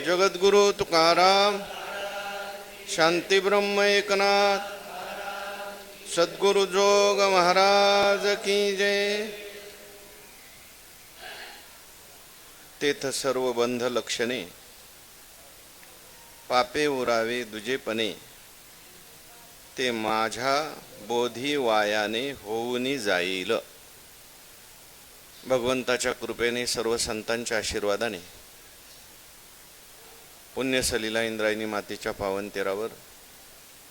जगद्गुरु तुकाराम, शांती ब्रह्म एकनाथ, सद्गुरु जोग महाराज की जय। तेथ सर्व बंध लक्षणे, पापे उरावे दुजेपणे, ते माझ्या बोधी वायाने होऊनी जाईल। भगवंताच्या कृपेने, सर्व संतांच्या आशीर्वादाने, पुण्य सलीला इंद्रायणी मातेच्या पावन तेरावर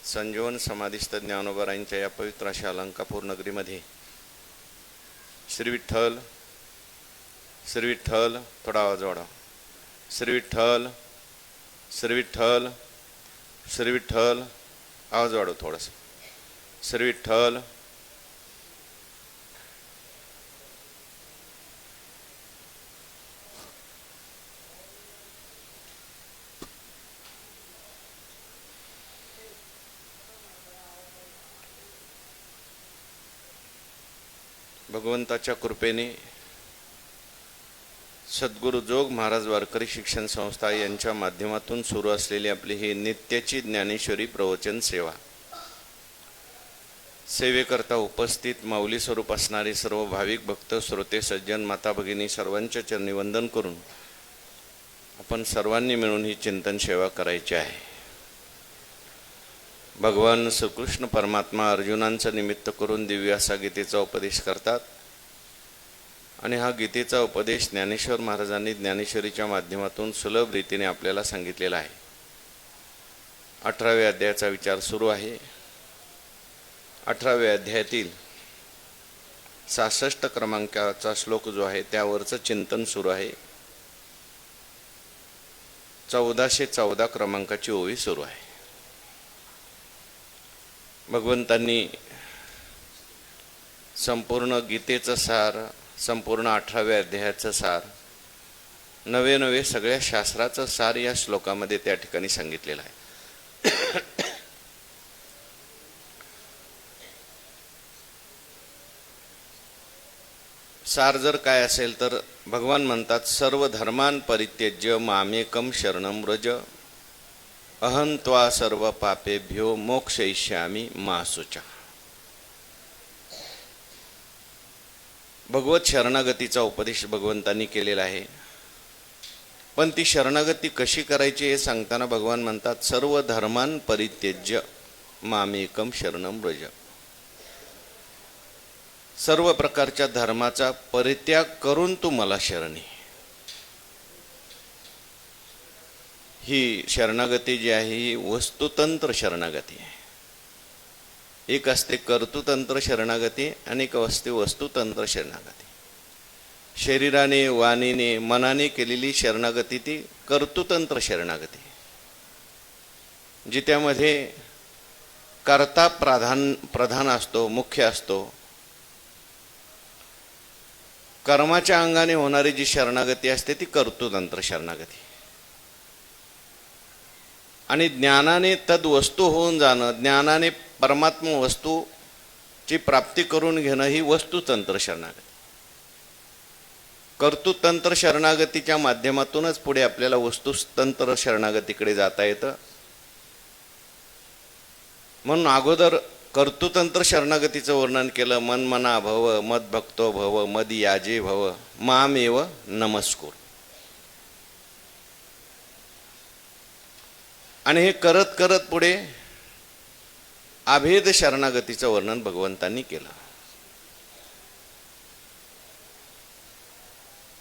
संजीवन समाधिस्थ ज्ञानोबारायांच्या या पवित्र अशा अलंकापूर नगरीमध्ये श्री विठ्ठल, श्री विठ्ठल, थोडा आवाज वाढवा, श्री विठ्ठल, श्री विठ्ठल, श्री विठ्ठल, आवाज वाढव थोडासा, श्री विठ्ठल। भगवंताच्या कृपेने सद्गुरु जोग महाराज वारकरी शिक्षण संस्था यांच्या माध्यमातून सुरू असलेली आपली ही नित्याची ज्ञानेश्वरी प्रवचन सेवा, सेवेकरता उपस्थित माऊली स्वरूप असणारे सर्व भाविक भक्त, श्रोते, सज्जन, माता भगिनी सर्वांच्या चरणी वंदन करून आपण सर्वांनी मिळून ही चिंतन सेवा करायची आहे। भगवान श्रीकृष्ण परमात्मा अर्जुनांचं निमित्त करून दिव्य असा गीतेचा उपदेश करतात आणि हा गीतेचा उपदेश ज्ञानेश्वर महाराजांनी ज्ञानेश्वरीच्या माध्यमातून सुलभ रीतीने आपल्याला सांगितलेला आहे। 18व्या अध्यायाचा विचार सुरू आहे। 18व्या अध्यायातील 66 क्रमांकाचा श्लोक जो आहे त्यावरचं चिंतन सुरू आहे। 1414 क्रमांकाची ओवी सुरू आहे। भगवंतांनी संपूर्ण गीतेचं सार, संपूर्ण 18व्या अध्यायाचं सार, नवे सगळ्या शास्त्राचं सार या श्लोकामध्ये त्या ठिकाणी सांगितलेलं आहे। सार जर काय असेल तर भगवान म्हणतात, सर्व धर्मान परित्यज्य मामेकम शरणं व्रज, अहं त्वा सर्व पापेभ्यो मोक्षयिष्यामि मा शुचा। भगवत शरणागतीचा उपदेश भगवंतांनी केलेला आहे, पण ती शरणागती कशी करायची हे सांगताना भगवान म्हणतात, सर्व धर्मान परित्यज्य मामेकम शरणं व्रज। सर्व प्रकारच्या धर्माचा परित्याग करून तू मला शरण ये। ही शरणागती जी आहे ही वस्तुतंत्र शरणागती आहे। एक असते कर्तृतंत्र शरणागती आणि एक असते वस्तुतंत्र शरणागती। शरीराने, वाणीने, मनाने केलेली शरणागती ती कर्तृतंत्र शरणागती, जी त्यामध्ये कर्ता प्रधान असतो, मुख्य असतो। कर्माच्या अंगाने होणारी जी शरणागती असते ती कर्तृतंत्र शरणागती, आणि ज्ञानाने तद वस्तू होऊन जाणं, ज्ञानाने परमात्मा वस्तूची प्राप्ती करून घेणं ही वस्तुतंत्र शरणागती। कर्तृतंत्र शरणागतीच्या माध्यमातूनच पुढे आपल्याला वस्तुतंत्र शरणागतीकडे जाता येतं। म्हणून अगोदर कर्तृतंत्र शरणागतीचं वर्णन केलं, मन मना भव, मद भक्तो भव, मद याजे भव, मामेव नमस्कुर। आणि हे करत करत पुढे अभेद शरणागतीचं वर्णन भगवंतांनी केलं।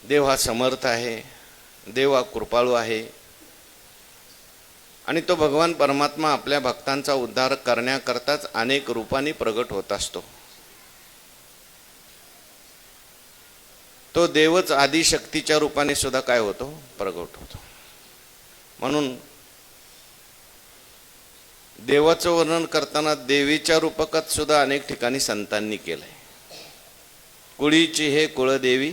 देव हा समर्थ आहे, देव हा कृपाळू आहे, आणि तो भगवान परमात्मा आपल्या भक्तांचा उद्धार करण्याकरताच अनेक रूपांनी प्रगट होत असतो। तो देवच आदिशक्तीच्या रूपाने सुद्धा काय होतो, प्रगट होतो। म्हणून देवाचं वर्णन करताना देवीच्या रूपकात सुद्धा अनेक ठिकाणी संतांनी केलंय। कुळीची हे कुळदेवी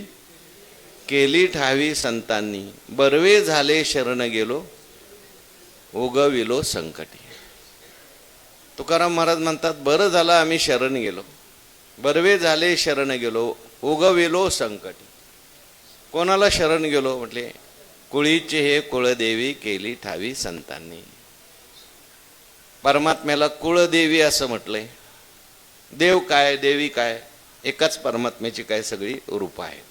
केली ठावी संतांनी, बरवे झाले शरण गेलो उगविलो संकटी। तुकाराम महाराज म्हणतात, बरं झालं आम्ही शरण गेलो, बरवे झाले शरण गेलो उगविलो संकटी। कोणाला शरण गेलो म्हटले, कुळीचे हे कुळदेवी केली ठावी संतांनी. परमात्म्याला कुळदेवी असं म्हटलंय. देव काय देवी काय, एकाच परमात्म्याची काय सगळी रूप आहे.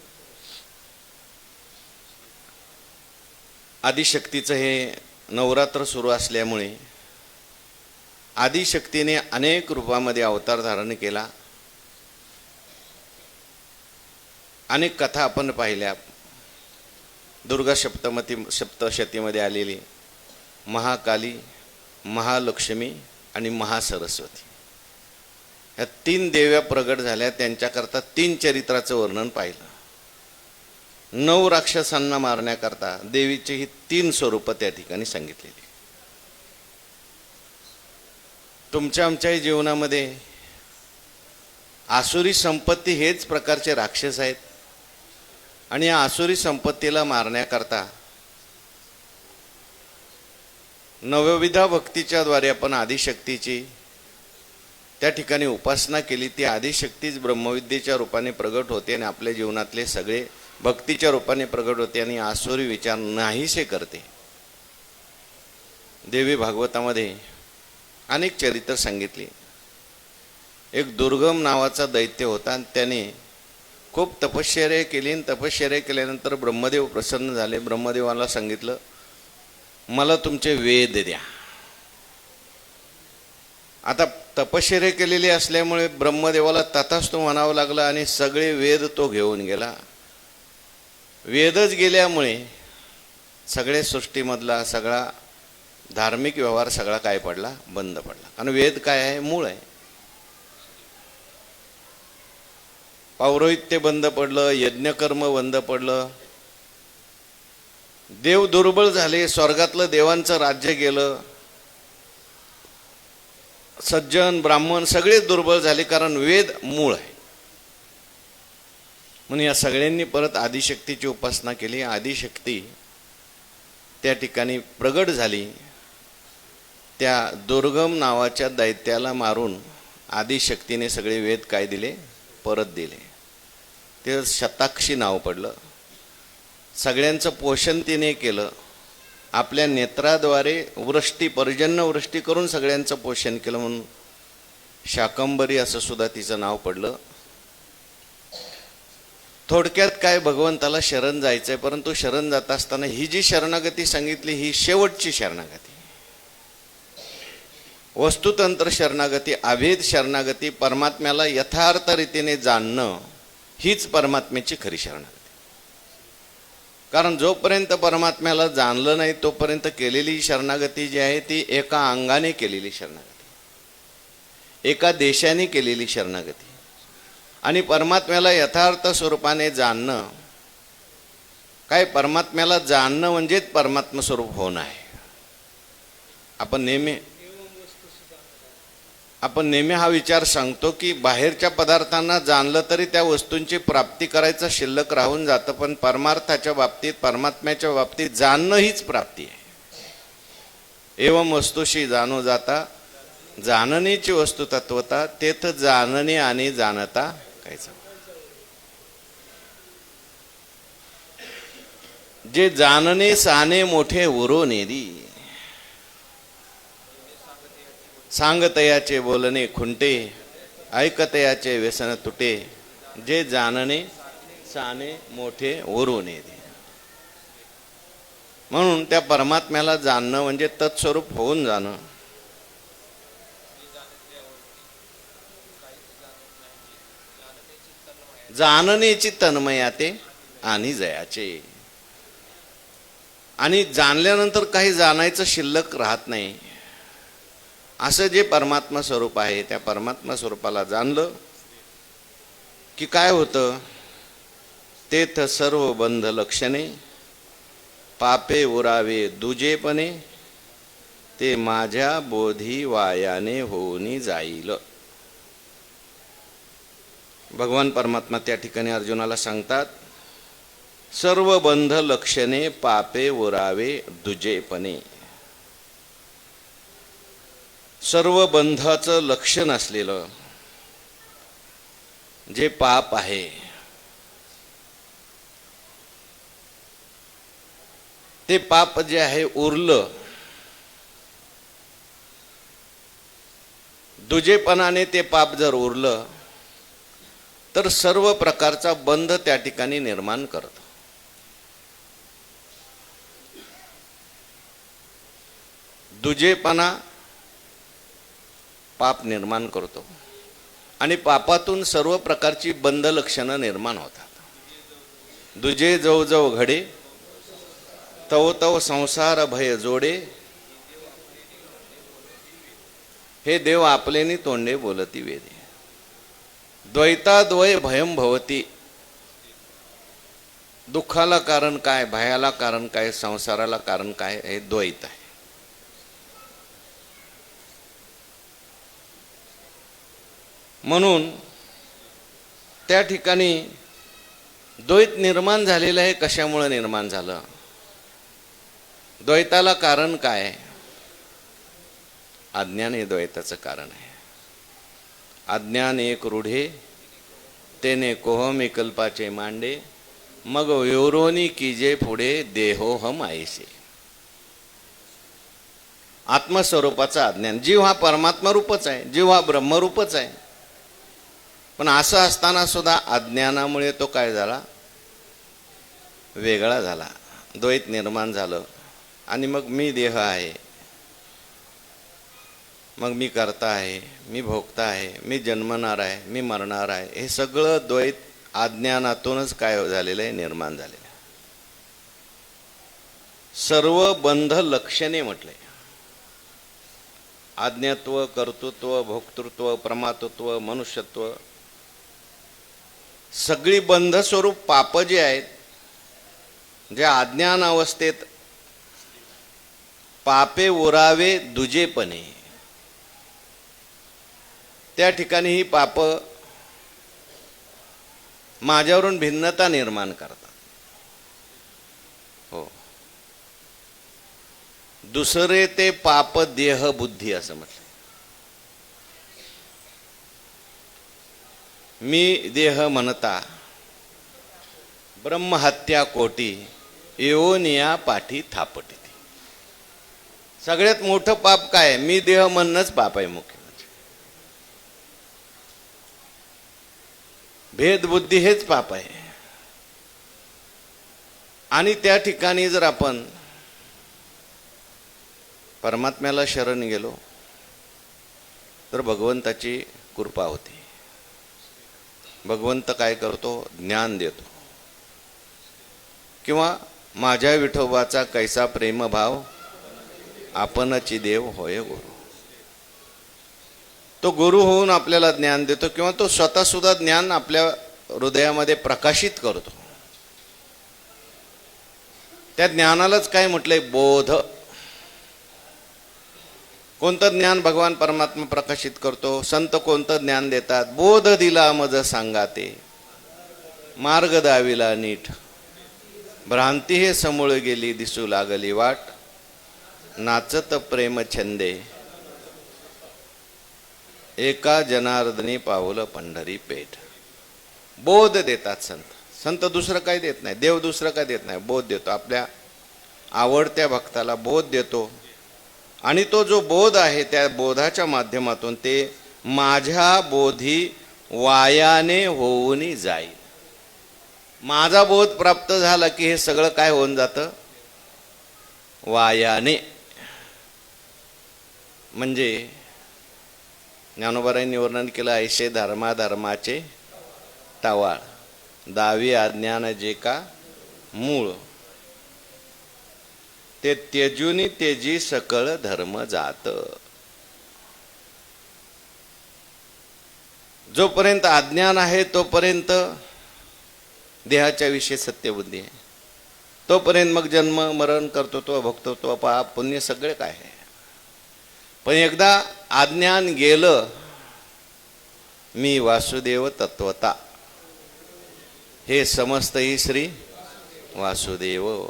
आदिशक्तीचं हे नवरात्र सुरू असल्यामुळे आदिशक्तीने अनेक रूपामध्ये अवतार धारण केला. अनेक कथा आपण पाहिल्या. दुर्गा सप्तशतीमध्ये आलेली महाकाली, महालक्ष्मी आणि महासरस्वती, या 3 देव्या प्रगट झाल्या. त्यांच्याकरता 3 चरित्राचं वर्णन पाहिलं. 9 राक्षसांना मारण्याकरता देवीची ही 3 स्वरूप त्या ठिकाणी सांगितलेली. तुमच्या आमच्याही जीवनामध्ये आसुरी संपत्ती हेच प्रकारचे राक्षस आहेत. आणि या आसुरी संपत्तीला मारण्याकरता नवविधा भक्तीच्या द्वारे आपण आदिशक्तीची त्या ठिकाणी उपासना केली. ती आदिशक्तीच ब्रह्मविद्येच्या रूपाने प्रगट होते आणि आपल्या जीवनातले सगळे भक्तीच्या रूपाने प्रगट होते आणि आसुरी विचार नाहीसे करते. देवी भागवतामध्ये अनेक चरित्र सांगितली. एक दुर्गम नावाचा दैत्य होता आणि त्याने खूप तपश्चर्या केली आणि तपश्चर्या केल्यानंतर ब्रह्मदेव प्रसन्न झाले. ब्रह्मदेवाला सांगितलं, मला तुमचे वेद द्या. आता तपश्चर्या केलेली असल्यामुळे ब्रह्मदेवाला तथास्तु म्हणावं लागलं आणि सगळे वेद तो घेऊन गेला. वेदच गेल्यामुळे सगळे सृष्टीमधला सगळा धार्मिक व्यवहार सगळा काय पडला, बंद पडला. कारण वेद काय आहे, मूळ आहे. पौरोहित्य बंद पडलं, यज्ञकर्म बंद पडलं, देव दुर्बळ झाले, स्वर्गातलं देवांचं राज्य गेलं, सज्जन ब्राह्मण सगळे दुर्बळ झाले, कारण वेद मूळ आहे. म्हणून या सगळ्यांनी परत आदिशक्तीची उपासना केली. आदिशक्ती त्या ठिकाणी प्रगट झाली. त्या दुर्गम नावाच्या दैत्याला मारून आदिशक्तीने सगळे वेद काय दिले, परत दिले. ते शताक्षी नाव पडलं. सगळ्यांचं पोषण तिने केलं. आपल्या नेत्राद्वारे वृष्टी, पर्जन्य वृष्टी करून सगळ्यांचं पोषण केलं, म्हणून शाकंभरी असं सुद्धा तिचं नाव पडलं. थोडक्यात काय, भगवंताला शरण जायचंय, परंतु शरण जात असताना ही जी शरणागती सांगितली ही शेवटची शरणागती, वस्तुतंत्र शरणागती, अभेद शरणागती, परमात्म्याला यथार्थ रीतीने जाणणं हीच परमात्म्याची खरी शरणागती. कारण जोपर्यंत परमात्म्याला जाणलं नाही तोपर्यंत केलेली शरणागती जी आहे ती एका अंगाने केलेली शरणागती, एका देशाने केलेली शरणागती. आणि परमात्म्याला यथार्थ स्वरूपाने जाणणं काय, परमात्म्याला जाणणं म्हणजेच परमात्मा स्वरूप होणं आहे. आपण नेहमी हा विचार सांगतो की बाहेरच्या पदार्थांना जाणलं तरी त्या वस्तूंची प्राप्ती करायचं शिल्लक राहून जातं, पण परमार्थाच्या बाबतीत, परमात्म्याच्या बाबतीत जाणणं हीच प्राप्ती आहे. एवं वस्तूशी जाणो जाता, जाणणीची वस्तू तत्वता, तेथ जाणणे आणि जाणता कायचं. जे जाणणे साने मोठे उरो नेदी, सांगतयाचे बोलणे खुंटे, ऐकतयाचे व्यसन तुटे, जे जाणणे साने मोठे ओरून येते. म्हणून त्या परमात्म्याला जाणणं म्हणजे तत्स्वरूप होऊन जाणं. जाणण्याची तन्मयाते आणि जयाचे. आणि जाणल्यानंतर काही जाणायचं शिल्लक राहत नाही. असं जे परमात्मा स्वरूप आहे त्या परमात्मा स्वरूपाला जाणलं की काय होतं, तेथ सर्व बंध लक्षणे, पापे उरावे दुजेपणे, ते माझ्या बोधी वायाने होऊनी जाईल. भगवान परमात्मा त्या ठिकाणी अर्जुनाला सांगतात, सर्व बंध लक्षणे पापे उरावे दुजेपणे. सर्व बंधाचं लक्षण असलेलं जे पाप आहे, ते पाप जे आहे उरलं, दुजेपणाने ते पाप जर उरलं तर सर्व प्रकारचा बंध त्या ठिकाणी निर्माण करतो. दुजेपणा पाप निर्माण करतो आणि पापातून सर्व प्रकारची बंध लक्षणं निर्माण होतात. दुजे जव जव घडे तव तव संसार भय जोडे, हे देव आपलेनी तोंडे बोलती वेदे. द्वैताद्वय भयम भवती, दुःखाला कारण काय, भयाला कारण काय, संसाराला कारण काय, हे द्वैत आहे. म्हणून त्या ठिकाणी द्वैत निर्माण झालेलं आहे. कशामुळे निर्माण झालं? द्वैताला कारण काय? अज्ञान हे द्वैताचं कारण आहे. अज्ञान एक रूढे तेने कोहमी कल्पाचे मांडे, मग विवरोनी कीजे पुढे देहो हम आयसे. आत्मस्वरूपाचं अज्ञान. जीव हा परमात्मा रूपच आहे, जीव हा ब्रह्मरूपच आहे. पण असं असताना सुद्धा अज्ञानामुळे तो काय झाला? वेगळा झाला, द्वैत निर्माण झालं. आणि मग मी देह आहे, मग मी करता आहे, मी भोगता आहे, मी जन्मणार आहे, मी मरणार आहे. हे सगळं द्वैत अज्ञानातूनच काय झालेलं आहे? निर्माण झालेलं आहे. सर्व बंध लक्षणे म्हटले. आज्ञत्व, कर्तृत्व, भोक्तृत्व, प्रमातृत्व, मनुष्यत्व, सगळी बंध स्वरूप पाप जे आहेत, जे अज्ञान अवस्थेत पापे उरावे दुजेपणे, त्या ठिकाणी ही पाप माझ्यावरून भिन्नता निर्माण करतात. हो, दुसरे ते पाप देह बुद्धी असं म्हटलं. मी देह म्हणता ब्रह्महत्या कोटी येऊनिया पाठी थापटी. सगळ्यात मोठं पाप काय? मी देह म्हणणंच पाप आहे. मुख्य म्हणजे भेदबुद्धी हेच पाप आहे. आणि त्या ठिकाणी जर आपण परमात्म्याला शरण गेलो तर भगवंताची कृपा होती. भगवंत काय करतो? ज्ञान देतो. किंवा माझ्या विठोबाचा कैसा प्रेमभाव, आपणची देव होय गुरु. तो गुरु होऊन आपल्याला ज्ञान देतो, किंवा तो स्वतः सुद्धा ज्ञान आपल्या हृदयामध्ये प्रकाशित करतो. त्या ज्ञानालाच काय म्हटलंय? बोध. कोणतं ज्ञान भगवान परमात्मा प्रकाशित करतो? संत कोणतं ज्ञान देतात? बोध दिला मज सांगाते, मार्ग दाविला नीठ, भ्रांती हे समूळ गेली दिसू लागली वाट, नाचत प्रेम छंदे, एका जनार्दनी पावलं पंढरी पेठ. बोध देतात संत. संत दुसरं काय देत नाही, देव दुसरं काय देत नाही, बोध देतो. आपल्या आवडत्या भक्ताला बोध देतो. आणि तो जो बोध आहे त्या बोधाच्या माध्यमातून ते माझ्या बोधी वायाने होऊन जाईल. माझा बोध प्राप्त झाला की हे सगळं काय होऊन जातं? वायाने. म्हणजे ज्ञानोबारायांनी वर्णन केलं, ऐसे धर्माधर्माचे टवाळ, दावी अज्ञान जे का मूळ, ते त्यजुनी तेजी सकळ धर्म जात. जोपर्यंत अज्ञान आहे तोपर्यंत देहाच्या विषयी सत्यबुद्धी आहे. तोपर्यंत मग जन्म मरण कर्तृत्व भोक्तृत्व पाप पुण्य सगळे काय आहे. पण एकदा अज्ञान गेलं, मी वासुदेव तत्वता, हे समस्तही श्री वासुदेव,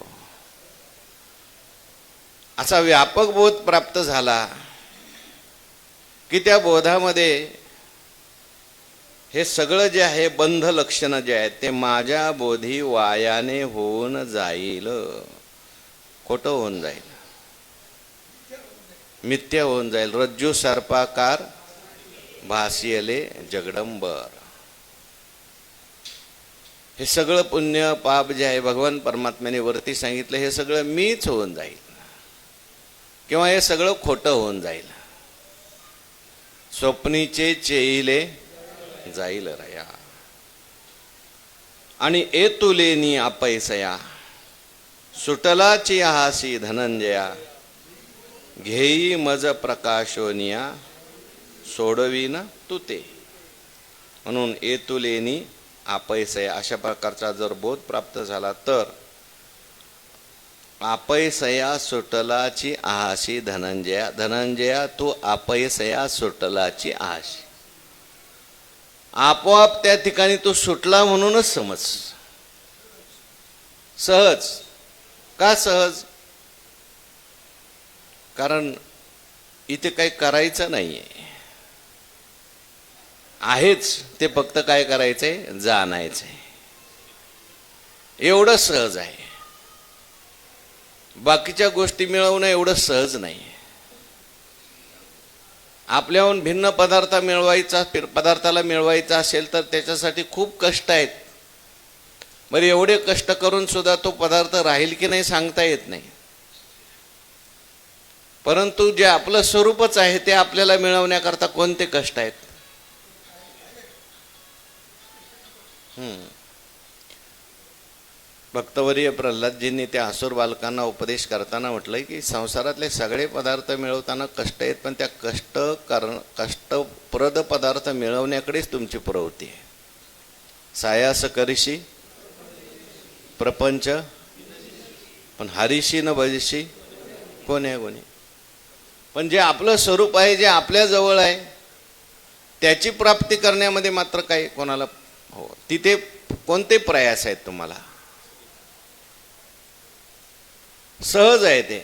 असा व्यापक बोध प्राप्त झाला की त्या बोधामध्ये हे सगळं जे आहे बंध लक्षणं जे आहेत ते माझ्या बोधी वायाने होऊन जाईल. खोटं होऊन जाईल, मिथ्या होऊन जाईल. रज्जू सर्पाकार भासियले जगदंबर. हे सगळं पुण्य पाप जे आहे भगवान परमात्म्याने वरती सांगितलं, हे सगळं मीच होऊन जाईल किंवा हे सगळं खोटं होऊन जाईल. स्वप्नीचे चेईले जाईल रया आणि एतुलेनी अपैसया सुटलाची हासी धनंजया घेई मज प्रकाशोनिया सोडवीन तू ते. म्हणून एतुलेनी अपैसया अशा प्रकारचा जर बोध प्राप्त झाला तर अपैसया सुटलाची आहाशी धनंजया. धनंजया तू अपैसया सुटलाची आहाशी. आपोआप त्या ठिकाणी तो सुटला म्हणूनच समज. सहज. का सहज? कारण इथे काही करायचं नाहीये, आहेच ते, फक्त काय करायचंय? जाणायचंय. एवढं सहज आहे. बाकीच्या गोष्टी मिळवणं एवढं सहज नाही. आपल्याहून भिन्न पदार्थाला मिळवायचा असेल तर त्याच्यासाठी खूप कष्ट आहेत. बरं, एवढे कष्ट करून सुद्धा तो पदार्थ राहील की नाही सांगता येत नाही. परंतु जे आपलं स्वरूपच आहे ते आपल्याला मिळवण्याकरता कोणते कष्ट आहेत? भक्तवर्य प्रल्हादजींनी त्या असुर बालकांना उपदेश करताना म्हटलंय की संसारातले सगळे पदार्थ मिळवताना कष्ट आहेत, पण त्या कष्टप्रद पदार्थ मिळवण्याकडेच तुमची प्रवृत्ती आहे. सायास करीशी प्रपंच, पण हरीशी न भजशी कोणी कोणी. पण जे आपलं स्वरूप आहे, जे आपल्या जवळ आहे, त्याची प्राप्ती करण्यामध्ये मात्र काही कोणाला तिथे कोणते प्रयास आहेत तुम्हाला? सहज आहे ते.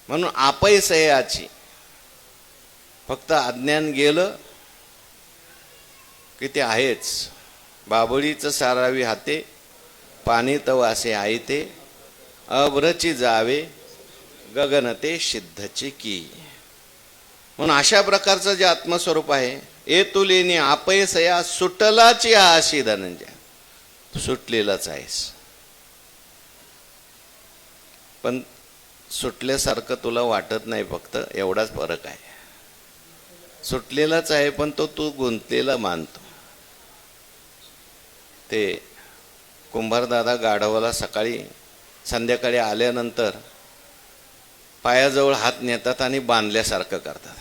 म्हणून अपैसयाची फक्त अज्ञान गेलं की ते आहेच. बाबळीच सारावी हाते पाणी तव असे आहे ते अभ्रची जावे गगनते सिद्धची की. म्हणून अशा प्रकारचं जे आत्मस्वरूप आहे, ए तुलेनी अपैसया सुटलाची आशी धनंजय. सुटलेलाच आहेस, पण सुटल्यासारखं तुला वाटत नाही, फक्त एवढाच फरक आहे. सुटलेलाच आहे पण तो तू गुंतलेला मानतो. ते कुंभारदादा गाढवाला संध्याकाळी आल्यानंतर पायाजवळ हात नेतात आणि बांधल्यासारखं करतात.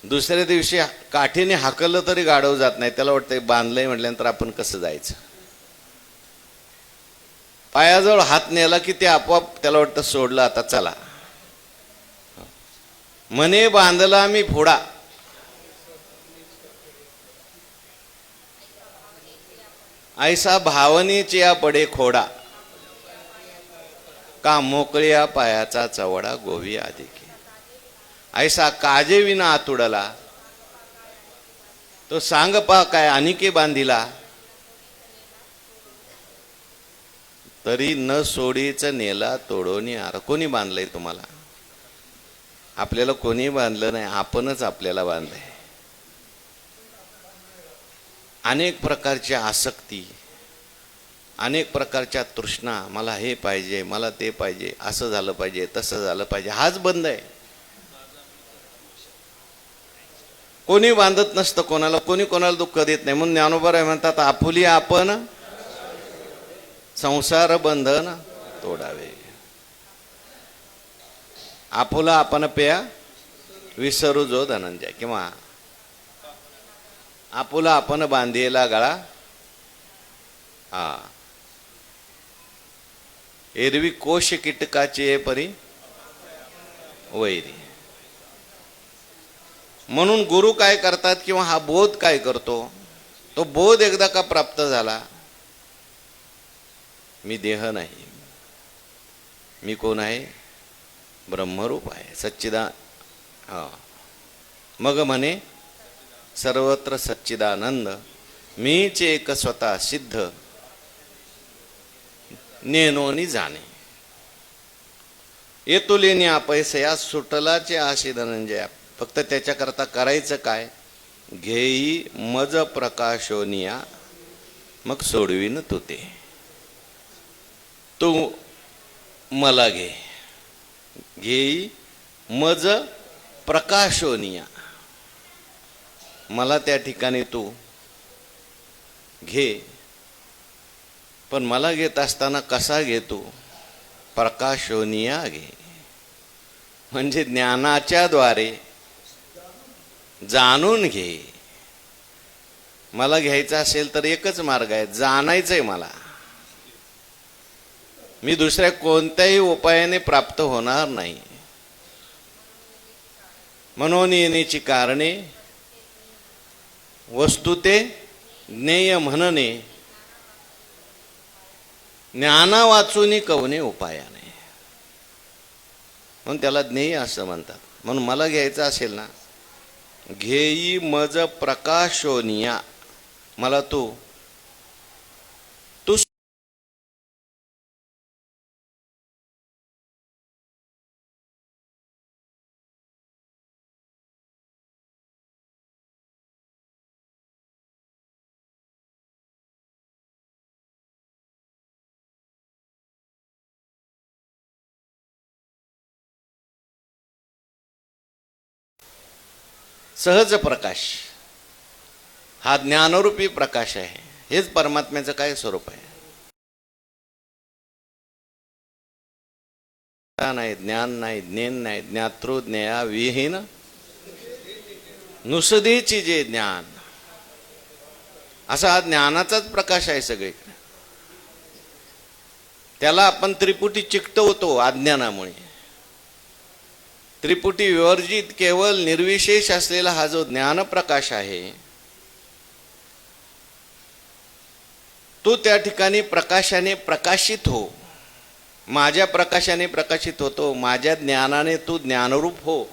दुसऱ्या दिवशी काठीने हाकललं तरी गाढव जात नाही. त्याला वाटतं बांधलंय म्हटल्यानंतर आपण कसं जायचं. पायाजवळ हात नेला की ते आपोआप त्याला वाटतं सोडलं, आता चला. मने बांधला मी फोडा, ऐसा भावनेची या पडे खोडा, का मोकळ्या पायाचा चवडा गोवी आदिके. ऐसा काजे विना आतुडला, तो सांग पा काय अनिके बांधिला, तरी न सोडीच नेला तोडोनी आर. कोणी बांधलंय तुम्हाला? आपल्याला कोणी बांधलं नाही, आपणच आपल्याला बांधलंय. अनेक प्रकारच्या आसक्ती, अनेक प्रकारच्या तृष्णा, मला हे पाहिजे, मला ते पाहिजे, असं झालं पाहिजे, तसं झालं पाहिजे, हाच बंद आहे. कोणी बांधत नसतं कोणाला, कोणी कोणाला दुःख देत नाही. म्हणून ज्ञानोबा म्हणतात, आपुली आपण संसार बंधन तोडावे. आपुला आपण पेया विसरू जो धनंजय. किंवा आपुला आपण बांधिला गळा, एरवी कोश कीटकाचे परी वैरी. म्हणून गुरु काय करतात किंवा हा बोध काय करतो? तो बोध एकदा का प्राप्त झाला, मी देह नाही, मी कोण आहे? ब्रह्मरूप आहे, मग म्हणे सर्वत्र सच्चिदानंद, मीच एक स्वतः सिद्ध नेनोनी जाणे. येतुलेनी अपैसया सुटलाचे आशे धनंजया. फक्त त्याच्याकरता करायचं काय? घेई मज प्रकाशोनिया मग सोडवीन तू ते. तू मला घे. घेई मज प्रकाशोनिया. मला त्या ठिकाणी तू घे. पण मला घेत असताना कसा घेतो? प्रकाशोनिया घे. म्हणजे ज्ञानाच्या द्वारे जाणून घे. मला घ्यायचं असेल तर एकच मार्ग आहे, जाणायचंय मला. मी दुसऱ्या कोणत्याही उपायाने प्राप्त होणार नाही. म्हणून येण्याची कारणे वस्तू ते ज्ञेय म्हणणे. ज्ञाना वाचूनी कवने उपायाने. म्हणून त्याला ज्ञेय असं म्हणतात. म्हणून मला घ्यायचं असेल ना, घेई मज प्रकाशोनिया. मला तू सहज प्रकाश. हा ज्ञानरूपी प्रकाश आहे. हेच परमात्म्याचं काय स्वरूप आहे? नाही, ज्ञान नाही, ज्ञेन नाही, ज्ञातृ ज्ञेया विहीन नुसदेची जे ज्ञान. असा हा ज्ञानाचाच प्रकाश आहे सगळीकडे. त्याला आपण त्रिपुटी चिकटवतो अज्ञानामुळे. त्रिपुटी विवर्जित केवळ निर्विशेष असलेला हा जो ज्ञान प्रकाश आहे, तो त्या ठिकाणी प्रकाशाने प्रकाशित हो. माझ्या प्रकाशाने प्रकाशित होतो. माझ्या ज्ञानाने तू ज्ञानरूप हो.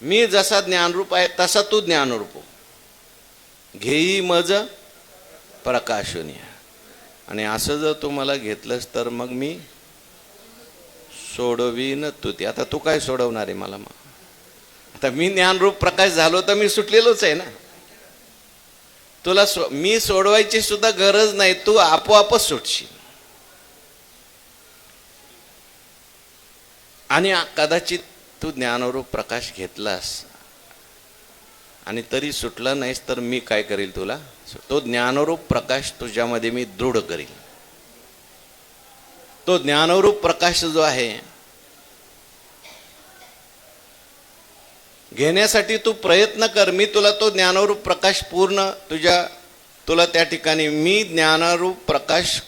मी जसा ज्ञानरूप आहे तसा तू ज्ञानरूप हो. घेई मज प्रकाशोनिया. आणि असं जर तू मला घेतलंस तर मग मी सोडवीन तू ते. आता तू काय सोडवणार आहे मला? मग आता मी ज्ञानरूप प्रकाश झालो तर मी सुटलेलोच आहे ना. तुला मी सोडवायची सुद्धा गरज नाही. तू आपोआपच सुटशील. आणि कदाचित तू ज्ञानरूप प्रकाश घेतलास आणि तरी सुटला नाहीस तर मी काय करील तुला? तो ज्ञानरूप प्रकाश तुझ्यामध्ये मी दृढ करील. तो ज्ञानरूप प्रकाश जो आहे घेण्यासाठी तू प्रयत्न कर. मी तुला तो ज्ञानरूप प्रकाश पूर्ण तुला त्या ठिकाणी मी ज्ञानरूप प्रकाश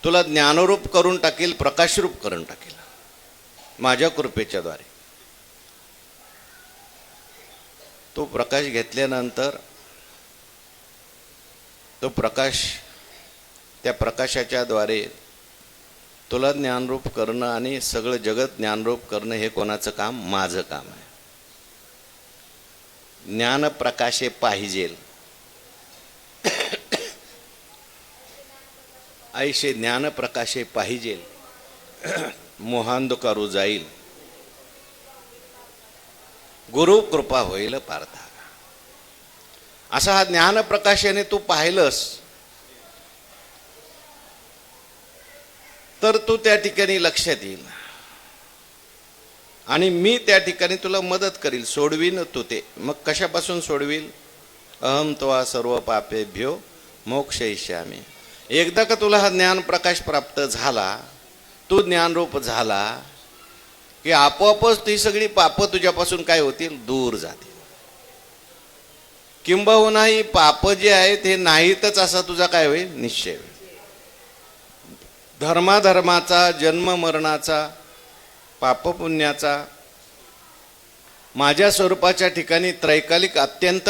तुला ज्ञानरूप करून टाकेल, प्रकाशरूप करून टाकेल माझ्या कृपेच्या द्वारे. तो प्रकाश घेतल्यानंतर तो प्रकाश, त्या प्रकाशाच्या द्वारे तुला ज्ञानरूप करणं आणि सगळं जगत ज्ञानरूप करणं हे कोणाचं काम? माझं काम आहे. ज्ञान प्रकाशे पाहिजेल ऐशे ज्ञान प्रकाशे पाहिजेल मोहांधकारू जाईल गुरु कृपा होईल पार्था. असा हा ज्ञान प्रकाशाने तू पाहिलंस तर तू त्या ठिकाणी लक्षात येईल आणि मी त्या ठिकाणी तुला मदत करील, सोडवीन तू ते. मग कशापासून सोडवील? अहम त्वा सर्व पापेभ्यो मोक्षयिष्यामि. एकदा का तुला हा ज्ञान प्रकाश प्राप्त झाला, तू ज्ञानरूप झाला की आपोआपच ती सगळी पाप तुझ्यापासून काय होतील? दूर जातील. किंबहुना ही पाप जे आहेत हे नाहीतच असा तुझा काय होईल? निश्चय होईल. धर्माधर्माचा, जन्म मरणाचा, पापपुण्याचा माझ्या स्वरूपाच्या ठिकाणी त्रैकालिक अत्यंत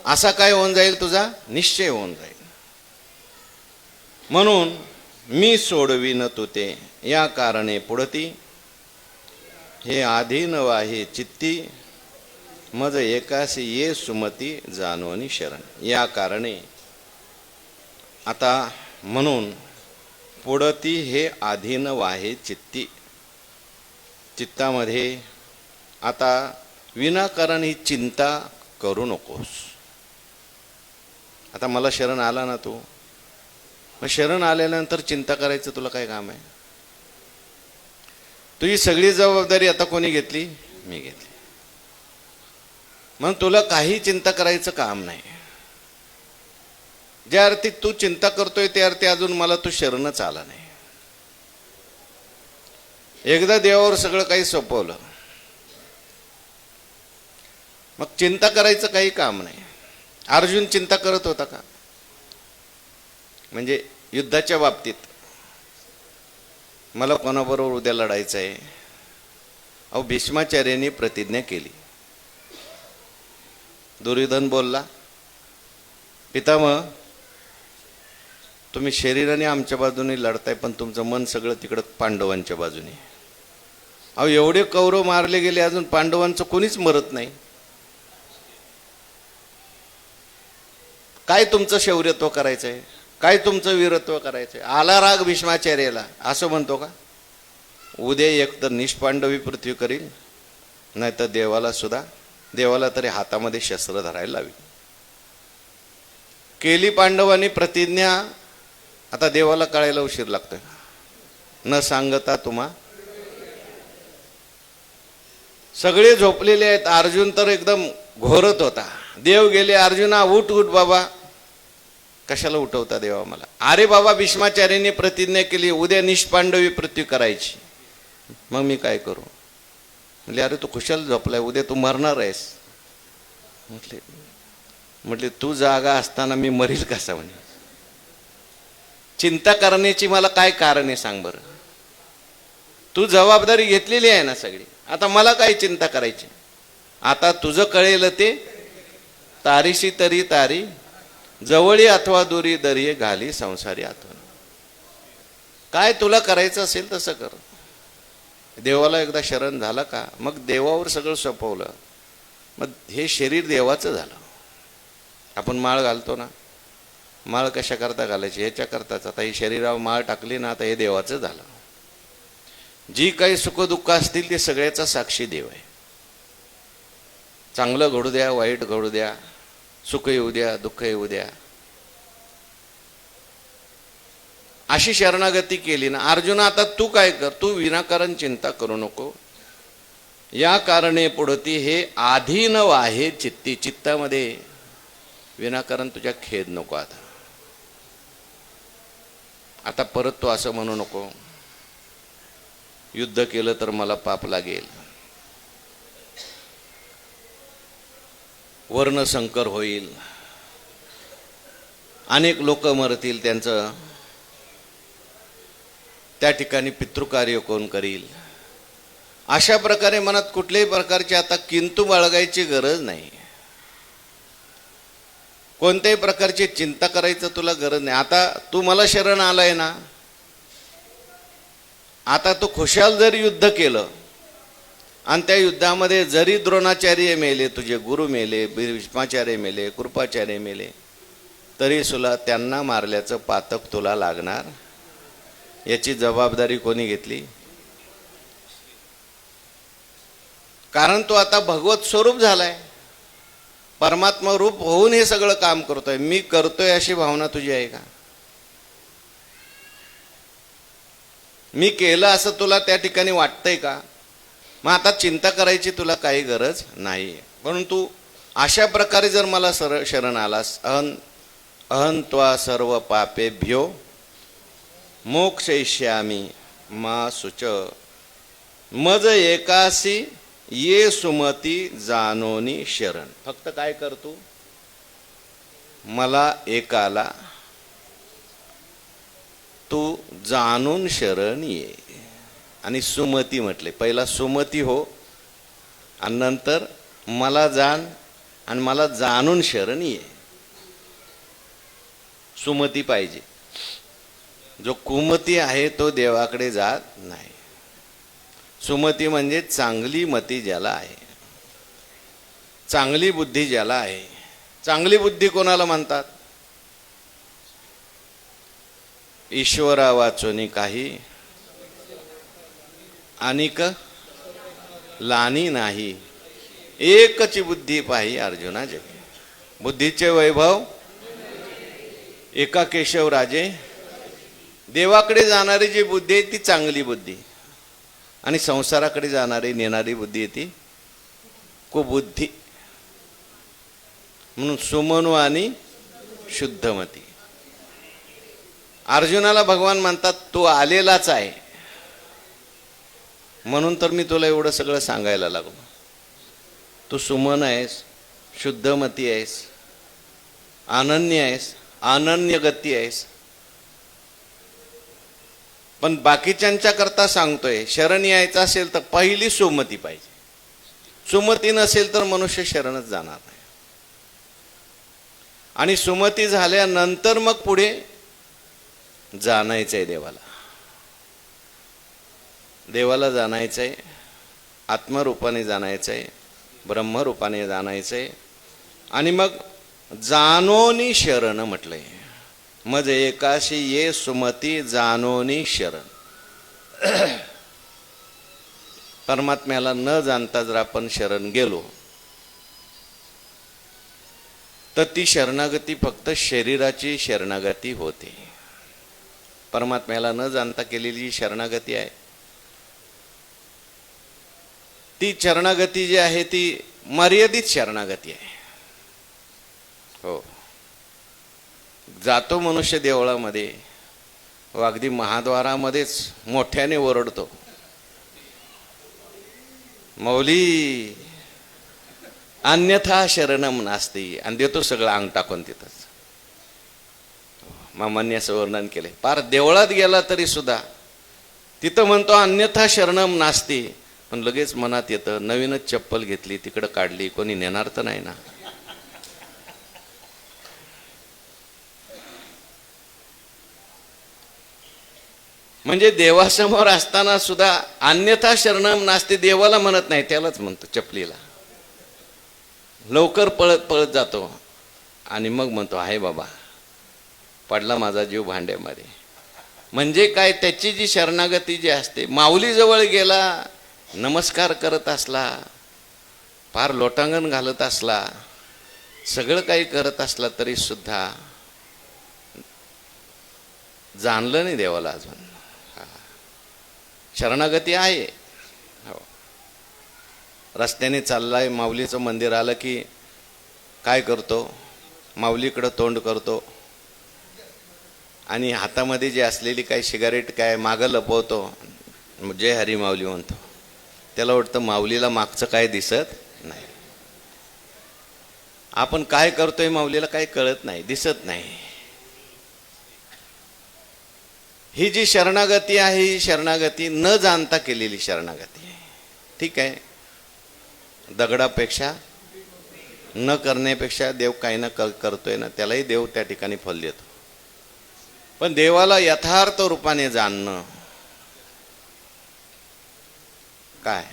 असा काय होऊन जाईल? तुझा निश्चय होऊन जाईल. म्हणून मी सोडविन तू ते. या कारणे पुढती हे आधीन वाहे चित्ती मज एकासी ये सुमती जानोनी शरण. या कारणे आता म्हणून पुढती हे आधीन वाहे चित्ती. चित्तामध्ये आता विनाकारण ही चिंता करू नकोस. आता मला शरण आला ना तू, मग शरण आल्यानंतर चिंता करायचं तुला काय काम आहे? तुझी सगळी जबाबदारी आता कोणी घेतली? मी घेतली. मग तुला काही चिंता करायचं काम नाही. ज्या अर्थी तू चिंता करतोय त्या अर्थी अजून मला तू शरणच आला नाही. एकदा देवावर सगळं काही सोपवलं, मग चिंता करायचं काही काम नाही. अर्जुन चिंता करत होता का? म्हणजे युद्धाच्या बाबतीत मला कोणाबरोबर उद्या लढायचं आहे? अहो, भीष्माचार्यांनी प्रतिज्ञा केली. दुर्योधन बोलला, पितामह तुम्ही शरीराने आमच्या बाजूने लढताय, पण तुमचं मन सगळं तिकडं पांडवांच्या बाजूने. अहो, एवढे कौरव मारले गेले, अजून पांडवांचं कोणीच मरत नाही. काय तुमचं शौर्यत्व करायचंय? काय तुमचं वीरत्व करायचंय? आला राग भीष्माचार्याला, असं म्हणतो का? उद्या एक तर निष्पांडवी पृथ्वी करील, नाही तर देवाला तरी हातामध्ये शस्त्र धरायला लावी. केली पांडवांनी प्रतिज्ञा, आता देवाला कळायला उशीर लागतोय. न सांगता तुम्हा सगळे झोपलेले आहेत. अर्जुन तर एकदम घोरत होता. देव गेले, अर्जुना उठ उठ बाबा. कशाला उठवता देवा मला? अरे बाबा, भीष्माचार्यांनी प्रतिज्ञा केली उद्या निष्पांडवी पृथ्वी करायची, मग मी काय करू? म्हटले अरे तू खुशाल झोपलाय, उद्या तू मरणार आहेस. म्हटले तू जागा असताना मी मरील कसा? म्हणे चिंता करण्याची मला काय कारण आहे सांग बरं? तू जबाबदारी घेतलेली आहे ना सगळी, आता मला काय चिंता करायची? आता तुझं कळेल ते तारीशी तरी तारी, जवळी अथवा दुरी दरी घाली संसारी आठवण. काय तुला करायचं असेल तसं कर. देवाला एकदा शरण झाला का मग देवावर सगळं सोपवलं, मग हे शरीर देवाचं झालं. आपण माळ घालतो ना, माळ कशा करता घालायची? ह्याच्या करताच. आता ही शरीरावर माळ टाकली ना, आता हे देवाचं झालं. जी काही सुखदुःख असतील ते सगळ्याचा साक्षी देव आहे. चांगलं घडू द्या, वाईट घडू द्या, सुख येऊ द्या, दुःख येऊ द्या, अशी शरणागती केली ना. अर्जुना आता तू काय कर, तू विनाकारण चिंता करू नको. या कारणे पुढती हे आधीन वाहे चित्ती. चित्तामध्ये विनाकारण तुझ्या खेद नको. आता परत तू असं म्हणू नको युद्ध केलं तर मला पाप लागेल, वर्णसंकर होईल, अनेक लोक मरतील, त्यांचं त्या ठिकाणी पितृकार्य कोण करील. अशा प्रकारे मनात कुठल्याही प्रकारची आता किंतु बाळगायची गरज नाही. कोणत्याही प्रकारची चिंता करायचं तुला गरज नाही. आता तू मला शरण आलाय ना, आता तू खुशाल जर युद्ध केलं आणि त्या युद्धामध्ये जरी द्रोणाचार्य मेले, तुझे गुरु मेले, भीष्माचार्य मेले, कृपाचार्य मेले, तरी सुद्धा त्यांना मारल्याचं पातक तुला लागणार. याची जबाबदारी कोणी घेतली? कारण तो आता भगवत स्वरूप झालाय, परमात्मा रूप होऊन हे सगळं काम करतोय. मी करतोय अशी भावना तुझी आहे का? मी केलं असं तुला त्या ठिकाणी वाटतंय का? मग आता चिंता करायची तुला काही गरज नाही. परंतु अशा प्रकारे जर मला शरण आलास, अहं त्वा सर्व पापेभ्यो मोक्षयिष्यामि मा शुच, मज एकासी ये सुमती जानोनी शरण. फक्त काय कर तू, मला एकाला तू जाणून शरण ये. आणि सुमती म्हटले, पहिला सुमती हो आणि नंतर मला जाण आणि मला जाणून शरण ये. सुमती पाहिजे. जो कुमती आहे तो देवाकडे जात नाही. सुमती म्हणजे चांगली मती ज्याला आहे, चांगली बुद्धी ज्याला आहे. चांगली बुद्धी कोणाला म्हणतात? ईश्वरा वाचोनी काही अनिक लानी नाही, एकची बुद्धी पाही अर्जुना जगे. बुद्धीचे वैभव एका केशव राजे. देवाकडे जाणारी जी बुद्धी आहे ती चांगली बुद्धी, आणि संसाराकडे जाणारी नेणारी बुद्धी आहे ती कुबुद्धी. म्हणून सुमनो आणि शुद्धमती. अर्जुनाला भगवान म्हणतात तू आलेलाच आहे, म्हणून तर मी तुला एवढं सगळं सांगायला लागलो. तू सुमन आहेस, शुद्धमती आहेस, अनन्य आहेस, अनन्य गती आहेस. पण बाकीच्यांच्या करता सांगतोय, शरण यायचं असेल तर पहिली सुमती पाहिजे. सुमती नसेल तर मनुष्य शरणच जाणार नाही. आणि सुमती झाल्यानंतर मग पुढे जाणायचंय देवाला. देवाला जाणायचंय, आत्मरूपाने जाणायचंय, ब्रह्मरूपाने जाणायचंय. आणि मग जानोनी शरण म्हटलंय. मज एकाशी ये सुमती जानोनी शरण. परमात्म्याला न जाणता जर आपण शरण गेलो तर ती शरणागती फक्त शरीराची शरणागती होते. परमात्म्याला न जाणता केलेली जी शरणागती आहे ती शरणागती जी आहे ती मर्यादित शरणागती आहे. हो, जातो मनुष्य देवळामध्ये, व अगदी महाद्वारामध्येच मोठ्याने ओरडतो, मौली अन्यथा शरणम नास्ती, आणि देतो सगळं अंग टाकून तिथंच. मामांनी असं वर्णन केले. पार देवळात गेला तरी सुद्धा तिथं म्हणतो अन्यथा शरणम नास्ती, पण लगेच मनात येतं नवीनच चप्पल घेतली, तिकडं काढली, कोणी नेणार तर नाही ना. म्हणजे देवासमोर असताना सुद्धा अन्यथा शरणम नास्ती देवाला म्हणत नाही, त्यालाच म्हणतो चपलीला. लवकर पळत पळत जातो आणि मग म्हणतो आहे बाबा, पडला माझा जीव भांड्यामध्ये. म्हणजे काय, त्याची जी शरणागती जी असते, माऊलीजवळ गेला, नमस्कार करत असला, फार लोटांगण घालत असला, सगळं काही करत असला तरी सुद्धा जाणलं नाही देवाला अजून. शरणागती आहे. हो, रस्त्याने चाललाय, माऊलीचं मंदिर आलं की काय करतो, माऊलीकडं तोंड करतो आणि हातामध्ये जी असलेली काही सिगारेट काय मागं लपवतो, जय हरी माऊली म्हणतो. त्याला वाटतं माऊलीला मागचं काय दिसत नाही. आपण काय करतोय माऊलीला काही कळत नाही, दिसत नाही. ही जी शरणागती आहे ही शरणागती न जाणता केलेली शरणागती आहे. ठीक आहे, दगडापेक्षा न करण्यापेक्षा देव काही ना करतोय ना, त्यालाही देव त्या ठिकाणी फल देतो. पण देवाला यथार्थ रूपाने जाणणं काय,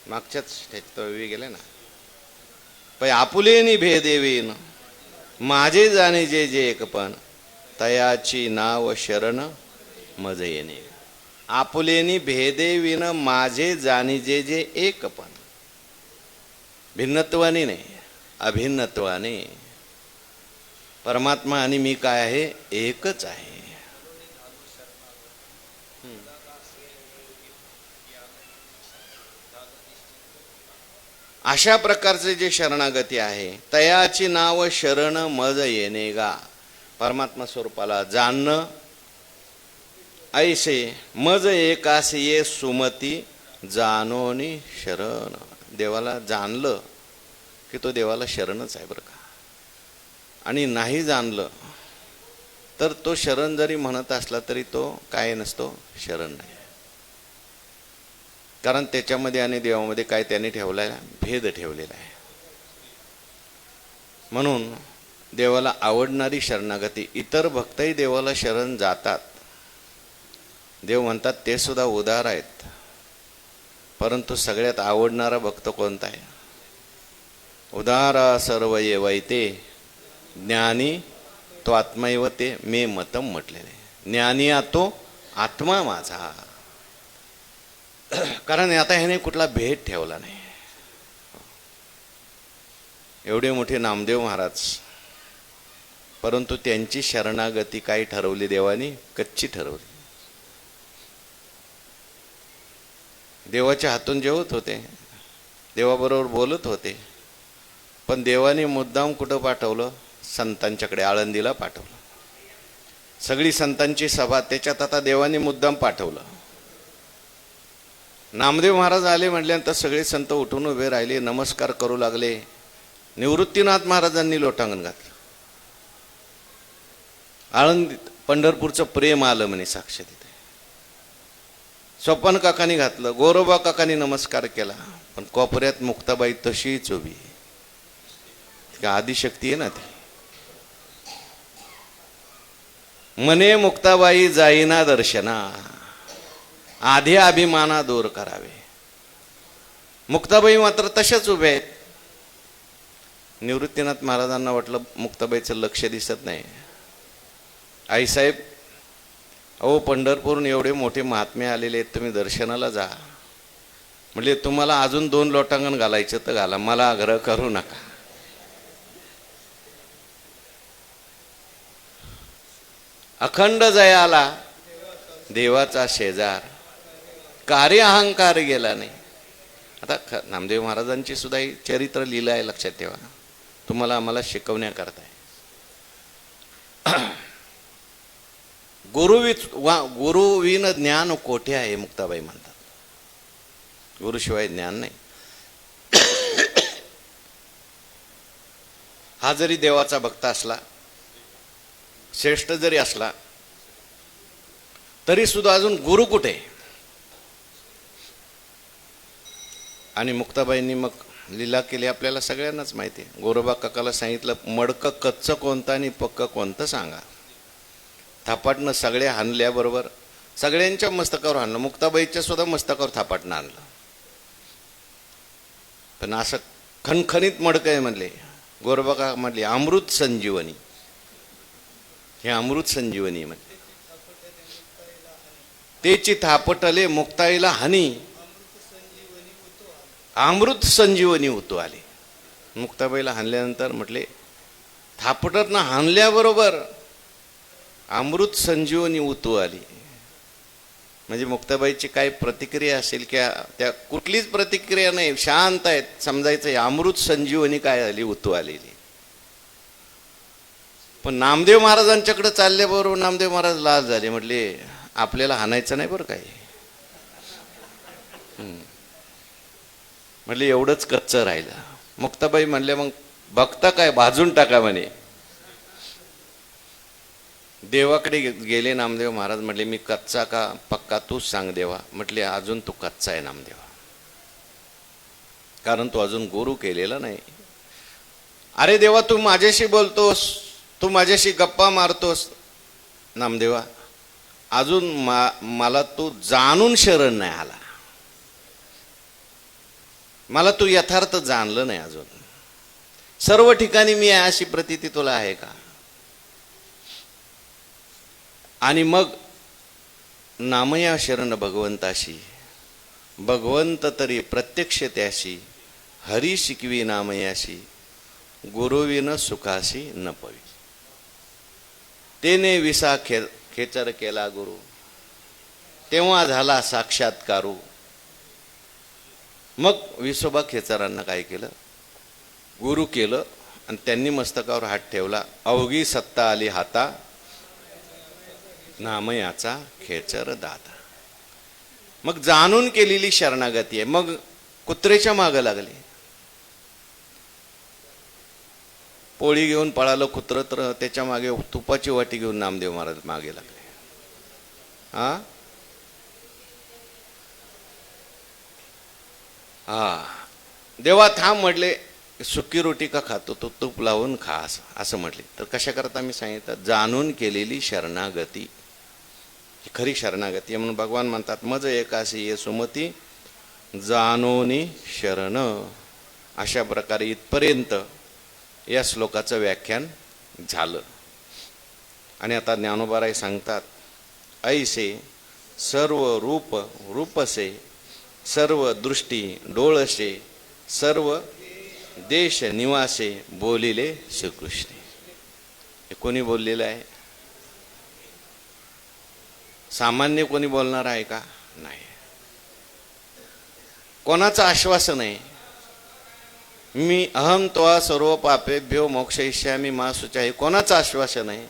मागच्याच वेळी गेले ना, पै आपुलेनी भेदेवीन माझे जाणे जे जे एकपण तयाची नाव शरण मज येणे. आपुलेनी भेदेविन माझे जाणी जे जे एकपण. भिन्नत्वाने नाही, अभिन्नत्वाने. परमात्मा आणि मी काय आहे, एकच आहे. अशा प्रकारचे जे शरणागती आहे, तयाची नाव शरण मज येणे गा. परमात्मा स्वरूपाला जाणणं ऐसे मज एकास ये सुमती जानोनी शरण. देवाला जाणलं की तो देवाला शरणच आहे बरं का. आणि नाही जाणलं तर तो शरण जरी म्हणत असला तरी तो काय नसतो, शरण नाही. कारण त्याच्यामध्ये आणि देवामध्ये काय त्याने ठेवलाय, भेद ठेवलेला आहे. म्हणून देवाला आवडणारी शरणागती, इतर भक्तही देवाला शरण जातात. देव म्हणतात ते सुद्धा उदार आहेत, परंतु सगळ्यात आवडणारा भक्त कोणता आहे? उदारा सर्व ये वैते ज्ञानी तो आत्मैव ते मे मतम म्हटलेले. ज्ञानी तो आत्मा माझा. कारण आता ह्याने कुठला भेद ठेवला नाही. एवढे मोठे नामदेव महाराज, परंतु त्यांची शरणागती काय ठरवली देवानी? कच्ची ठरवली. देवाच्या हातून जेवत होते, देवाबरोबर बोलत होते, पण देवाने मुद्दाम कुठं पाठवलं? संतांच्याकडे, आळंदीला पाठवलं. सगळी संतांची सभा, त्याच्यात आता देवाने मुद्दाम पाठवलं. नामदेव महाराज आले म्हटल्यानंतर सगळे संत उठून उभे राहिले, नमस्कार करू लागले. निवृत्तीनाथ महाराजांनी लोटांगण घातलं. आळंदीत पंढरपूरचं प्रेम आलं म्हणे साक्ष तिथे. सोपान काकांनी घातलं, गोरोबा काकांनी नमस्कार केला, पण कोपऱ्यात मुक्ताबाई तशीच उभी. आदिशक्ती आहे ना ती. मने मुक्ताबाई जाईना दर्शना, आधी अभिमाना दूर करावे. मुक्ताबाई मात्र तशाच उभ्या आहेत. निवृत्तीनाथ महाराजांना वाटलं मुक्ताबाईचं लक्ष दिसत नाही. आईसाहेब, अहो पंढरपूरून एवढे मोठे महात्मे आलेले आहेत, तुम्ही दर्शनाला जा. म्हणजे तुम्हाला अजून 2 लोटांगण घालायचं तर घाला, मला आग्रह करू नका. अखंड जयाला देवाचा शेजार, कार्य अहंकार गेला नाही. आता नामदेव महाराजांची सुद्धा ही चरित्र लिहिलं आहे, लक्षात ठेवा. तुम्हाला आम्हाला शिकवण्याकरता आहे. गुरुविन ज्ञान कोठे आहे, मुक्ताबाई म्हणतात. गुरुशिवाय ज्ञान नाही. हा जरी देवाचा भक्त असला, श्रेष्ठ जरी असला, तरी सुद्धा अजून गुरु कुठे? आणि मुक्ताबाईंनी मग लीला केली, आपल्याला सगळ्यांनाच माहिती आहे. गोरोबा काकाला सांगितलं, मडकं कच्चं कोणतं आणि पक्क कोणतं सांगा. थापाटनं सगळे हाणल्याबरोबर सगळ्यांच्या मस्तकावर हाणलं, मुक्ताबाईच्या सुद्धा मस्तकावर थापाटनं आणलं. पण असं खणखणीत मडकं आहे म्हणले. गोरोबा काका म्हणले, अमृत संजीवनी. हे अमृत संजीवनी म्हणजे तेची थापटले मुक्ताईला हानी, अमृत संजीवनी होतो आले. मुक्ताबाईला हाणल्यानंतर म्हटले, थापटनं हाणल्याबरोबर अमृत संजीवनी उतू आली. म्हणजे मुक्ताबाईची काय प्रतिक्रिया असेल, की त्या कुठलीच प्रतिक्रिया नाही, शांत आहेत. समजायचं अमृत संजीवनी काय आली, उतू आलेली. पण नामदेव महाराजांच्याकडे चालल्याबरोबर नामदेव महाराज लाल झाले. म्हटले, आपल्याला हाणायचं नाही बरं काय. म्हटले एवढंच कच्चं राहिलं. मुक्ताबाई म्हणले, मग बघता काय, भाजून टाका म्हणे. देवाकडे गेले नामदेव महाराज. म्हटले, मी कच्चा का पक्का तूच सांग देवा. म्हटले, अजून तू कच्चा आहे नामदेवा, कारण तू अजून गुरु केलेला नाही. अरे देवा, तू माझ्याशी बोलतोस, तू माझ्याशी गप्पा मारतोस. नामदेवा, अजून मला तू जाणून शरण नाही आला, मला तू यथार्थ जाणलं नाही अजून. सर्व ठिकाणी मी आहे अशी प्रतीती तुला आहे का? आणि मग नामया शरण भगवंताशी, भगवंत तरी प्रत्यक्ष त्याशी, हरी शिकवी नामयाशी, गुरुविन सुखाशी न पवी. तेने विसा खेचर केला गुरु, तेव्हा झाला साक्षात्कारू. मग विसोबा खेचरांना काय केलं? गुरु केलं. आणि त्यांनी मस्तकावर हात ठेवला. अवघी सत्ता आली हाता, नामयाचा खेचर दाता. मग जाणून केलेली शरणागती आहे. मग कुत्रेच्या मागं लागले. पोळी घेऊन पळालं कुत्र, तर त्याच्या मागे तुपाची वाटी घेऊन नामदेव महाराज मागे लागले. हा देवा थांब म्हटले, सुकी रोटी का खातो, तो तूप लावून खा असं म्हटले. तर कशा करता मी सांगितलं, जाणून केलेली शरणागती ही खरी शरणागती आहे. म्हणून भगवान म्हणतात, मज एकासी ये सुमती जानोनी शरण. अशा प्रकारे इथपर्यंत या श्लोकाचं व्याख्यान झालं. आणि आता ज्ञानोबाराय सांगतात, ऐसे सर्व रूप रूपसे, सर्व दृष्टी डोळसे, सर्व देश निवासे, बोलिले श्रीकृष्ण. हे कोणी बोललेलं आहे? सामान्य कोणी बोलणार आहे का? नाही. कोणाचं आश्वासन आहे? मी अहम त्वा सर्व पापेभ्यो मोक्षयिष्यामि मा शुचा, हे कोणाचं आश्वासन आहे?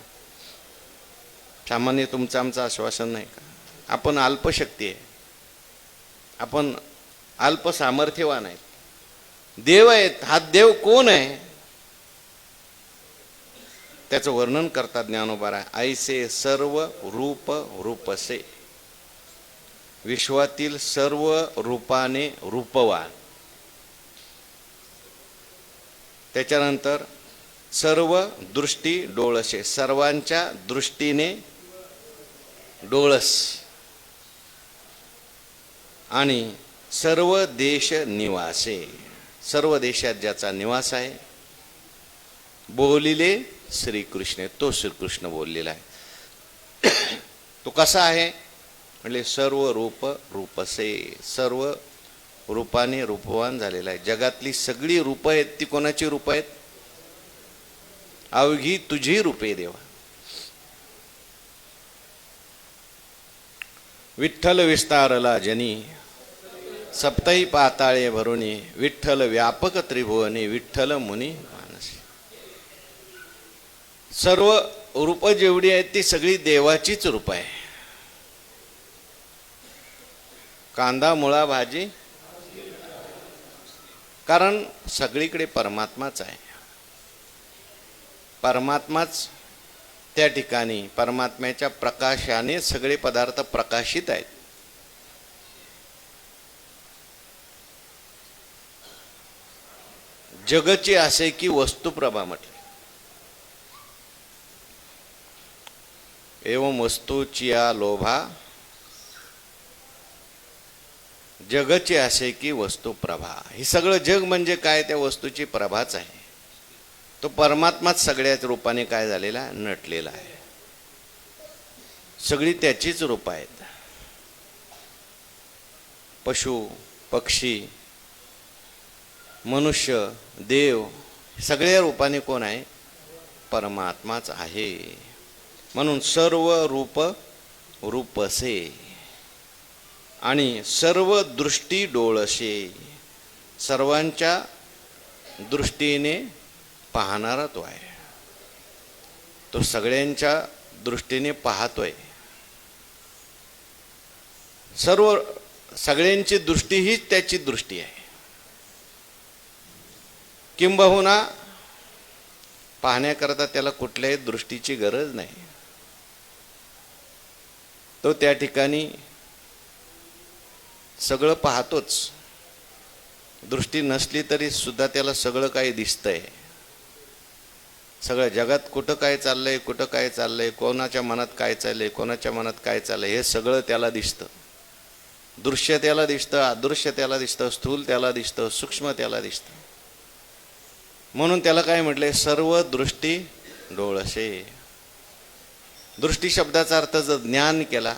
सामान्य तुमचं आमचं आश्वासन नाही का? आपण अल्पशक्ती आहे, आपण अल्प सामर्थ्यवान आहेत. देव आहेत. हा देव कोण आहे त्याचं वर्णन करतात ज्ञानोबा. ऐसे सर्व रूप रूपसे, विश्वातील सर्व रूपाने रूपवान. त्याच्यानंतर सर्व दृष्टी डोळसे, सर्वांच्या दृष्टीने डोळस. आणि सर्व देश निवासे, सर्व देशात ज्याचा निवास आहे. बोलिले श्रीकृष्ण, तो श्रीकृष्ण बोललेला आहे. तो कसा आहे म्हणजे सर्व रूप रूपसे, सर्व रूपाने रूपवान झालेला आहे. जगातली सगळी रूप आहेत ती कोणाची रूप आहेत? अवघी तुझी रूपे देवा. विठ्ठल विस्तारला जनी, सप्तही पाताळे भरुणी, विठ्ठल व्यापक त्रिभुवनी, विठ्ठल मुनी मानसी. सर्व रूप जेवढी आहेत ती सगळी देवाचीच रूप आहे. कांदा मुळा भाजी, कारण सगळीकडे परमात्माच आहे. परमात्माच त्या ठिकाणी, परमात्म्याच्या प्रकाशाने सगळे पदार्थ प्रकाशित आहेत. जगची असे की वस्तुप्रभा म्हटले. एवं वस्तूचिया लोभा, जगचे असे की वस्तुप्रभा. हे सगळं जग म्हणजे काय? त्या वस्तूची प्रभाच आहे. तो परमात्माच सगळ्याच रूपाने काय झालेला? नटलेला आहे. सगळी त्याचीच रूप आहेत. पशु पक्षी मनुष्य देव सगळ्या रूपाने कोण आहे? परमात्माच आहे. म्हणून सर्व रूप रूपसे आणि सर्व दृष्टी डोळसे, सर्वांच्या दृष्टीने पाहणारा तो आहे. तो सगळ्यांच्या दृष्टीने पाहतोय. सर्व सगळ्यांची दृष्टी हीच त्याची दृष्टी आहे. किंबहुना पाहण्याकरता त्याला कुठल्याही दृष्टीची गरज नाही. तो त्या ठिकाणी सगळं पाहतोच. दृष्टी नसली तरी सुद्धा त्याला सगळं काही दिसतंय. सगळं जगात कुठं काय चाललंय, कुठं काय चाललंय, कोणाच्या मनात काय चाललंय, कोणाच्या मनात काय चाललंय, हे सगळं त्याला दिसतं. दृश्य त्याला दिसतं, अदृश्य त्याला दिसतं, स्थूल त्याला दिसतं, सूक्ष्म त्याला दिसतं. म्हणून त्याला काय म्हटलंय? सर्व दृष्टी डोळसे. दृष्टी शब्दाचा अर्थ जर ज्ञान केला,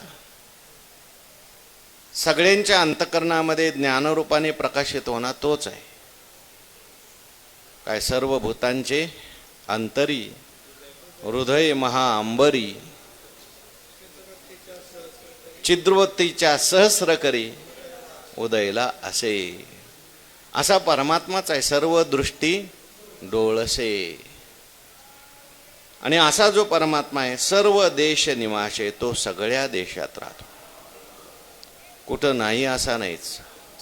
सगळ्यांच्या अंतःकरणामध्ये ज्ञानरूपाने प्रकाशित होणार तोच आहे. काय? सर्व भूतांचे अंतरी, हृदय महाअंबरी, चिद्रवतीच्या सहस्र करी, उदयला असे. असा परमात्माच आहे. सर्व दृष्टी डोळसे. आणि असा जो परमात्मा आहे, सर्व देश निवासे, तो सगळ्या देशात राहतो. कुठं नाही असा नाहीच,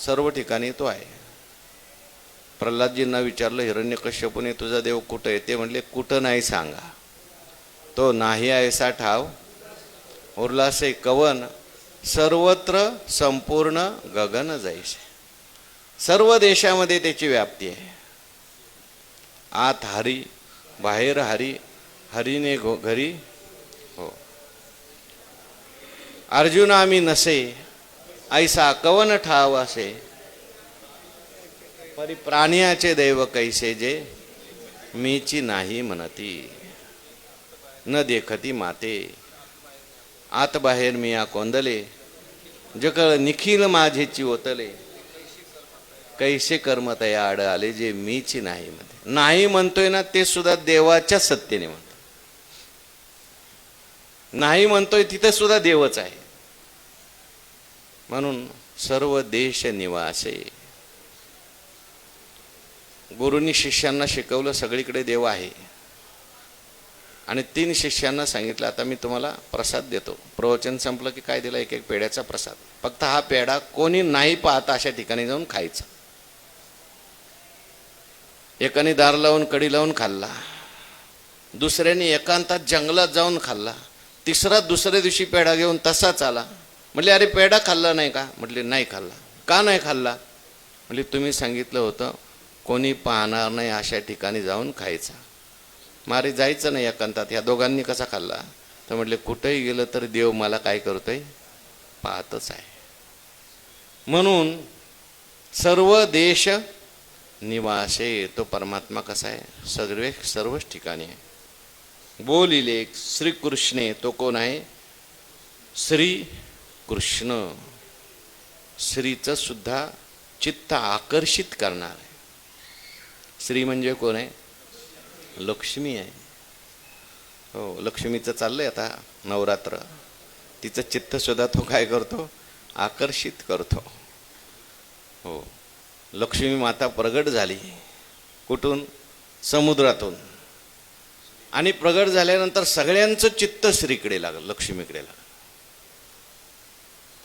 सर्व ठिकाणी तो आहे. प्रल्हादजींना विचारलं हिरण्यकश्यपूने, तुझा देव कुठं आहे? ते म्हणले, कुठं नाही सांगा, तो नाही ऐसा ठाव, उरलासे कवन, सर्वत्र संपूर्ण गगन जैसे. सर्व देशामध्ये त्याची व्याप्ती आहे. आत हरी, बाहेर हरी, हरीने घरी हो. अर्जुन आम्ही नसे, ऐसा कवन ठाव असे, परी प्राण्याचे दैव कैसे जे मीची नाही म्हणती. न देखती माते. आत बाहेर मिया कोंदले, जकळ निखिल माझेची ओतले. कैसे कर्म तया आड आले, जे मीची नाही म्हणते. नाही म्हणतोय ना ते सुद्धा देवाच्या सत्तेने म्हणतो. नाही म्हणतोय तिथे सुद्धा देवच आहे. म्हणून सर्व देश निवासे. गुरुनी शिष्यांना शिकवलं सगळीकडे देव आहे. आणि 3 शिष्यांना सांगितलं, आता मी तुम्हाला प्रसाद देतो. प्रवचन संपलं की काय दिलं, एक एक पेड्याचा प्रसाद. फक्त हा पेढा कोणी नाही पाहता अशा ठिकाणी जाऊन खायचा. एकाने दार लावून कडी लावून खाल्ला, दुसऱ्याने एकांतात जंगलात जाऊन खाल्ला, तिसरा दुसऱ्या दिवशी पेढा घेऊन तसाच आला. म्हटले, अरे पेढा खाल्ला नाही का? म्हटले, नाही खाल्ला. का नाही खाल्ला? म्हटले, तुम्ही सांगितलं होतं कोणी पाहणार नाही अशा ठिकाणी जाऊन खायचा. मारे जायचं नाही एकांतात. ह्या दोघांनी कसा खाल्ला? तर म्हटले, कुठेही गेलं तर देव मला काय करतोय? पाहतच आहे. म्हणून सर्व देश निवासे. तो परमात्मा कसा आहे? सर्वच ठिकाणी आहे. बोलिले श्री कृष्णे. तो कोण आहे? श्री कृष्ण. श्रीचं सुद्धा चित्त आकर्षित करणार आहे. श्री म्हणजे कोण आहे? लक्ष्मी आहे. हो, लक्ष्मीचं चाललंय आता नवरात्र. तिचं चित्त सुद्धा तो काय करतो? आकर्षित करतो. हो, लक्ष्मी माता प्रगट झाली. कुठून? समुद्रातून. आणि प्रगट झाल्यानंतर सगळ्यांचं चित्त श्रीकडे लागलं, लक्ष्मीकडे लागलं.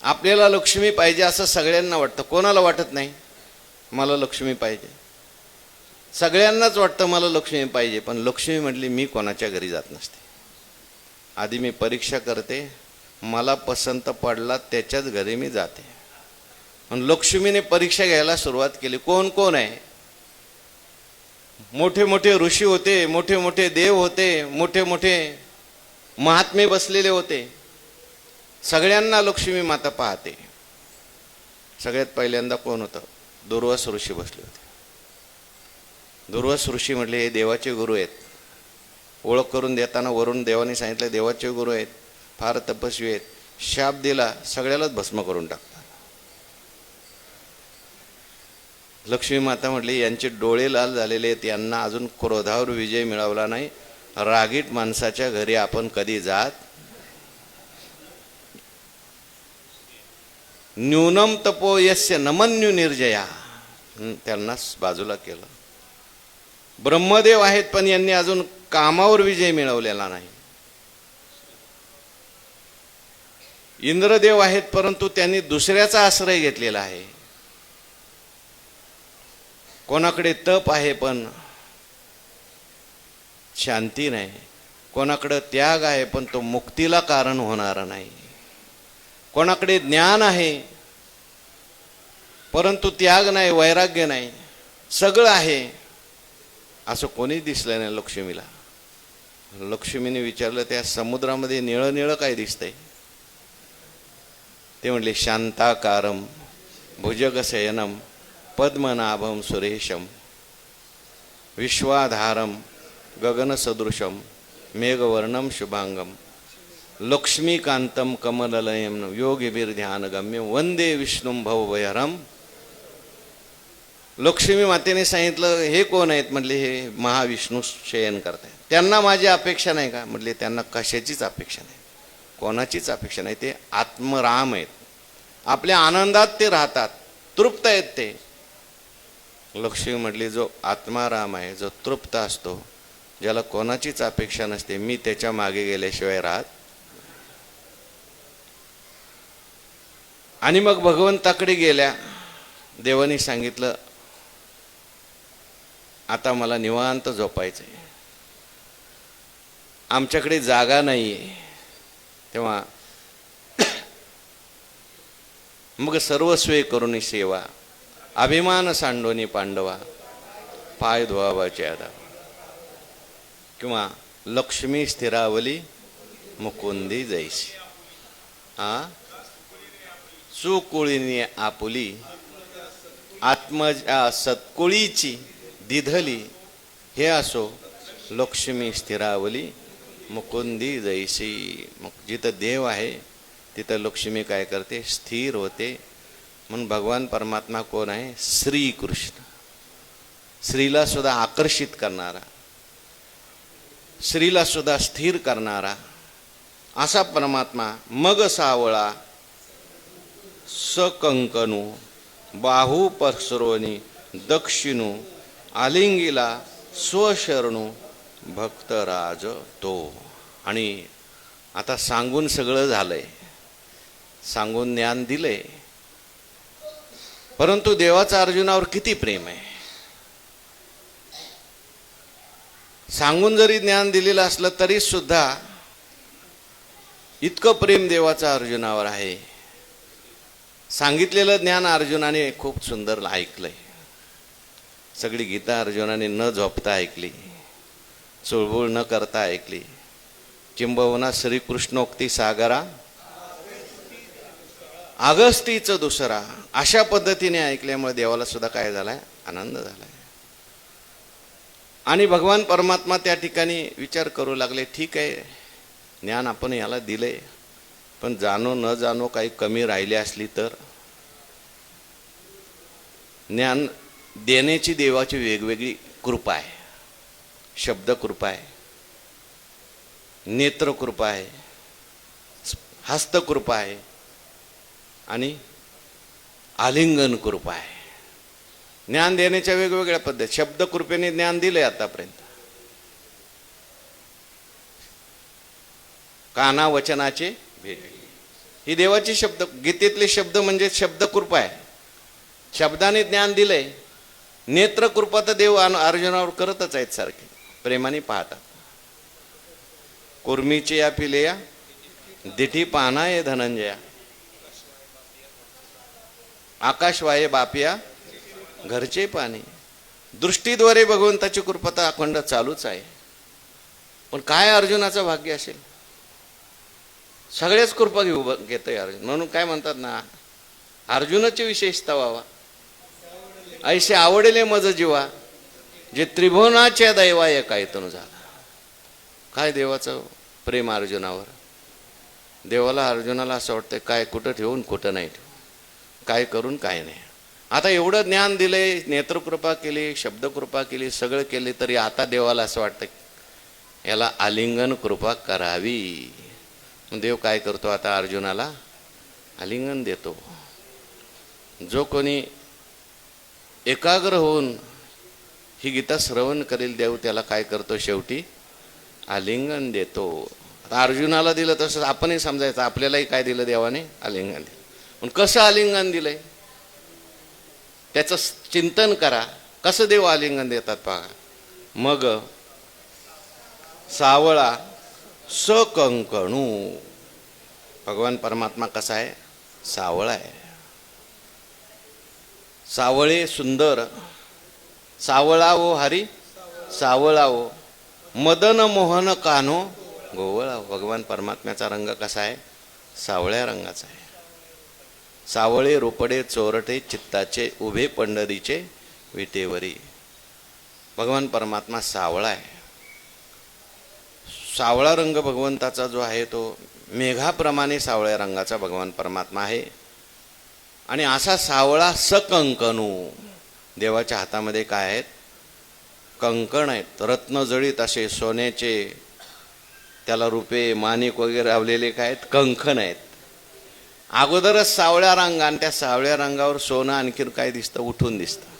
आपल्याला लक्ष्मी पाहिजे असं सगळ्यांना वाटतं. कोणाला वाटत नाही मला लक्ष्मी पाहिजे? सगळ्यांनाच वाटतं मला लक्ष्मी पाहिजे. पण लक्ष्मी म्हटली, मी कोणाच्या घरी जात नसते. आधी मी परीक्षा करते, मला पसंत पडला त्याच्याच घरी मी जाते. पण लक्ष्मीने परीक्षा घ्यायला सुरुवात केली. कोण कोण आहे? मोठे मोठे ऋषी होते, मोठे मोठे देव होते, मोठे मोठे महात्मे बसलेले होते. सगळ्यांना लक्ष्मी माता पाहते. सगळ्यात पहिल्यांदा कोण होतं? दुर्वास ऋषी बसले होते. दुर्वास ऋषी म्हटले, हे देवाचे गुरु आहेत. ओळख करून देताना वरून देवाने सांगितलं, देवाचे गुरु आहेत, फार तपस्वी आहेत. शाप दिला, सगळ्यालाच भस्म करून टाकतात. लक्ष्मी माता म्हटली, यांचे डोळे लाल झालेले आहेत, यांना अजून क्रोधावर विजय मिळवला नाही. रागीट माणसाच्या घरी आपण कधी जात. न्यूनम तपो यस्य नमन्यू निर्जया. त्यांना बाजूला केलं. ब्रह्मदेव आहेत पण यांनी अजून कामावर विजय मिळवलेला नाही. इंद्रदेव आहेत परंतु त्यांनी दुसऱ्याचा आश्रय घेतलेला आहे. कोणाकडे तप आहे पण शांती नाही. कोणाकडे त्याग आहे पण तो मुक्तीला कारण होणारा नाही. कोणाकडे ज्ञान आहे परंतु त्याग नाही, वैराग्य नाही. सगळं आहे असं कोणी दिसलं नाही लक्ष्मीला. लक्ष्मीने विचारलं, त्या समुद्रामध्ये निळं निळं काय दिसतंय? ते म्हणले, शांताकारम भुजगशयनम पद्मनाभम सुरेशम विश्वाधारम गगनसदृशम मेघवर्णम शुभांगम लक्ष्मीकांतम कमललयम योगिभिर्ध्यानगम्यम वंदे विष्णुम भवभयहरम. लक्ष्मी मातेने सांगितलं, हे कोण आहेत? म्हटले, हे महाविष्णू शयन करतायत. त्यांना माझी अपेक्षा नाही का? म्हटले, त्यांना कशाचीच अपेक्षा नाही, कोणाचीच अपेक्षा नाही. ते आत्मराम आहेत. आपल्या आनंदात ते राहतात, तृप्त आहेत ते. लक्ष्मी म्हटली, जो आत्माराम आहे, जो तृप्त असतो, ज्याला कोणाचीच अपेक्षा नसते, मी त्याच्या मागे गेल्याशिवाय राहत. आणि मग भगवंताकडे गेल्या. देवानी सांगितलं, आता मला निवांत झोपायचंय, आमच्याकडे जागा नाहीये. तेव्हा मग सर्वस्वे करुणी सेवा अभिमान सांडोनी पांडवा पाय धुवावाचे आदा. किंवा लक्ष्मी स्थिरावली मुकुंदी जैसी. सुकुळीने आपुली आत्मजा सत्कुळीची दिधली. हे असो लक्ष्मी स्थिरावली मुकुंदी जैसी. मग जिथं देव आहे तिथं लक्ष्मी काय करते, स्थिर होते. म्हणून भगवान परमात्मा कोण आहे, श्रीकृष्ण. स्त्रीला सुद्धा आकर्षित करणारा, स्त्रीला सुद्धा स्थिर करणारा असा परमात्मा. मग सावळा सकंकणू बाहू पसरोनी दक्षिणू आलिंगीला स्वशरणू भक्तराज तो. आणि आता सांगून सगळं झालंय, सांगून ज्ञान दिलंय, परंतु देवाचा अर्जुनावर किती प्रेम आहे. सांगून जरी ज्ञान दिलेलं असलं तरी सुद्धा इतकं प्रेम देवाचा अर्जुनावर आहे. सांगितलेलं ज्ञान अर्जुनाने खूप सुंदर ऐकलंय. सगळी गीता अर्जुनाने न झोपता ऐकली, चुळबुळ न करता ऐकली. किंबहुना श्रीकृष्णोक्ती सागरा अगस्तीचं दुसरा, अशा पद्धतीने ऐकल्यामुळे देवाला सुद्धा काय झालाय, आनंद झालाय. आणि भगवान परमात्मा त्या ठिकाणी विचार करू लागले, ठीक आहे ज्ञान आपण याला दिले, पण जाणो न जाणो काही कमी राहिली असली तर. ज्ञान देण्याची देवाची वेगवेगळी कृपा आहे. शब्द कृपा आहे, नेत्र कृपा आहे, हस्त कृपा आहे आणि आलिंगन कृपा आहे. ज्ञान देण्याच्या वेगवेगळ्या पद्धती. शब्द कृपेने ज्ञान दिलंय आतापर्यंत. काना वचनाचे भेद ही देवाची शब्द, गीतेतले शब्द म्हणजे शब्द कृपा आहे. शब्दाने ज्ञान दिलंय. नेत्र कृपा तर देव अर्जुनावर करतच आहेत, सारखे प्रेमाने पाहतात. कुर्मीचे या पिलेया दिठी पाहना ये धनंजया, आकाशवाये बापिया घरचे पाणी. दृष्टीद्वारे भगवंताची कृपा तर अखंड चालूच आहे. पण काय अर्जुनाचं भाग्य असेल, सगळेच कृपा घेतोय अर्जुन. म्हणून काय म्हणतात ना, अर्जुनाची विशेषता व्हावा ऐसे आवडले मज जीवा, जे त्रिभुवनाच्या दैवा एकायतून झाला. काय देवाचं प्रेम अर्जुनावर. देवाला अर्जुनाला असं वाटतं काय कुठं ठेवून कुठं नाही ठेवून, काय करून काय नाही. आता एवढं ज्ञान दिलंय, नेत्रकृपा केली, शब्दकृपा केली, सगळं केले, तरी आता देवाला असं वाटतं याला आलिंगन कृपा करावी. देव काय करतो, आता अर्जुनाला आलिंगन देतो. जो कोणी एकाग्र होऊन ही गीता श्रवण करेल, देव त्याला काय करतो, शेवटी आलिंगन देतो. आता अर्जुनाला दिलं तसंच आपणही समजायचं, आपल्यालाही काय दिलं देवाने, आलिंगन दिलं. पण कसं आलिंगन दिलंय त्याचं चिंतन करा. कसं देव आलिंगन देतात पहा. मग सावळा सकंकणू. भगवान परमात्मा कसा आहे, सावळा आहे. सावळे सुंदर, सावळावो हरी सावळावो, मदन मोहन कान्हो गोवळावो. भगवान परमात्म्याचा रंग कसा आहे, सावळ्या रंगाचा आहे. सावळे रोपडे चोरटे चित्ताचे, उभे पंढरीचे विटेवरी. भगवान परमात्मा सावळा आहे. सावळा रंग भगवंताचा जो आहे तो मेघाप्रमाणे सावळ्या रंगाचा भगवान परमात्मा आहे. आणि असा सावळा सकंकणू. देवाच्या हातामध्ये काय आहेत, कंकण आहेत, रत्नजळीत असे सोन्याचे, त्याला रुपे माणिक वगैरे लावलेले काय आहेत, कंकण आहेत. अगोदरच सावळ्या रंग, आणि त्या सावळ्या रंगावर सोनं आणखीन काय दिसतं, उठून दिसतं.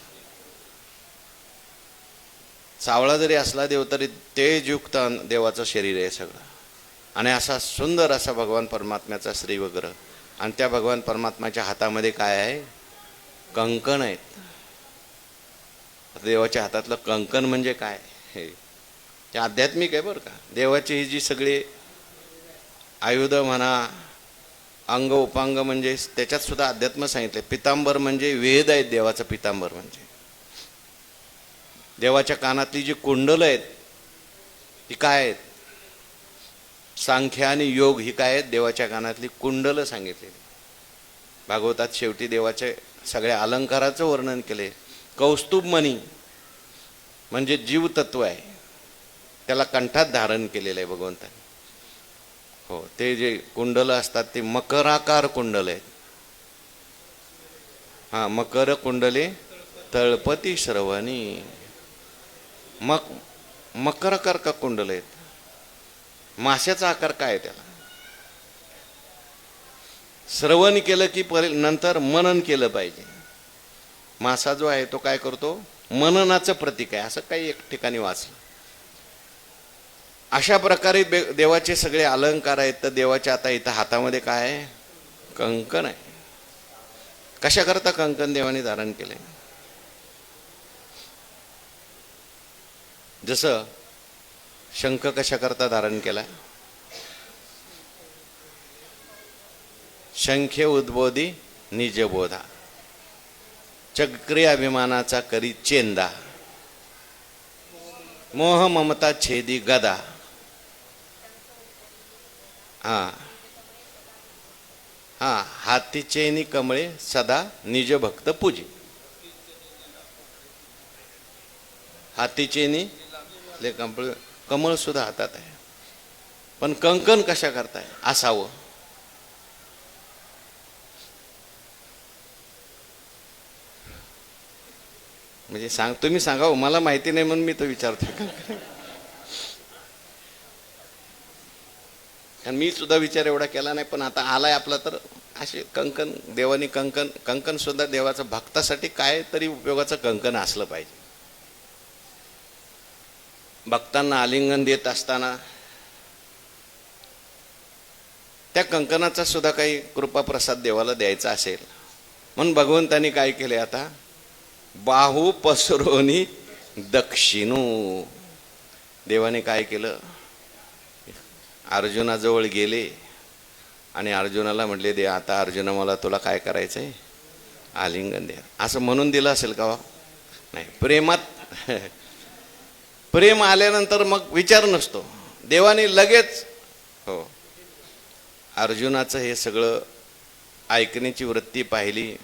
सावळा जरी असला देव तरी तेजयुक्त देवाचं शरीर आहे सगळं. आणि असा सुंदर असा भगवान परमात्म्याचा श्री वगैरे. आणि त्या भगवान परमात्म्याच्या हातामध्ये काय आहे, कंकण आहेत. देवाच्या हातातलं कंकण म्हणजे काय, हे ते आध्यात्मिक आहे बरं का. देवाची ही जी सगळी आयुध म्हणा, अंग उपांग, म्हणजे त्याच्यात सुद्धा अध्यात्म सांगितले. पितांबर म्हणजे वेद आहेत, देवाचं पितांबर म्हणजे. देवाच्या कानातली जी कुंडलं आहेत ती काय आहेत, सांख्य आणि योग ही काय आहेत, देवाच्या कानातली कुंडलं सांगितलेली. भागवतात शेवटी देवाच्या सगळ्या अलंकाराचं वर्णन केले. कौस्तुभ मणी म्हणजे जीव तत्व आहे, त्याला कंठात धारण केलेलं आहे भगवंताने. हो, ते जे कुंडल असतात ते मकराकार कुंडल आहेत. हा, मकर कुंडले तळपती श्रवणी. मकराकार का कुंडल आहेत. माशाचा आकार काय आहे त्याला. श्रवण केलं की नंतर मनन केलं पाहिजे. मासा जो आहे तो काय करतो, मननाचं प्रतीक आहे असं काही एक ठिकाणी वाचलं. अशा प्रकारे देवाचे सगळे अलंकार आहेत. तर देवाच्या आता इथं हातामध्ये काय आहे, कंकण आहे. कशा करता कंकण देवाने धारण केले. जसं शंख कशा करता धारण केला. शंखे उद्बोधी निजबोधा, चक्री अभिमानाचा करी चेंदा, मोह ममता छेदी गदा. हा हा, हातीचेनी कमळे सदा निज भक्त पूजी. हातीचेनी कमळ सुद्धा हातात आहे. पण कंकण कशा करताय असावं. म्हणजे तुम्ही सांगा, मला माहिती नाही म्हणून मी तो विचारतो. आणि मी सुद्धा विचार एवढा केला नाही, पण आता आलाय आपला. तर असे कंकण देवानी कंकण सुद्धा देवाचं भक्तासाठी काय तरी उपयोगाचं कंकण असलं पाहिजे. भक्तांना आलिंगन देत असताना त्या कंकणाचा सुद्धा काही कृपा प्रसाद देवाला द्यायचा असेल म्हणून भगवंतानी काय केले, आता बाहू पसरोनी दक्षिणू. देवाने काय केलं, अर्जुनाजवळ गेले आणि अर्जुनाला म्हटले, दे आता अर्जुना मला तुला काय करायचंय, आलिंगन द्या. असं म्हणून दिलं असेल का, नाही. प्रेम आल्यानंतर मग विचार नसतो. देवाने लगेच हो अर्जुनाचं हे सगळं ऐकण्याची वृत्ती पाहिली.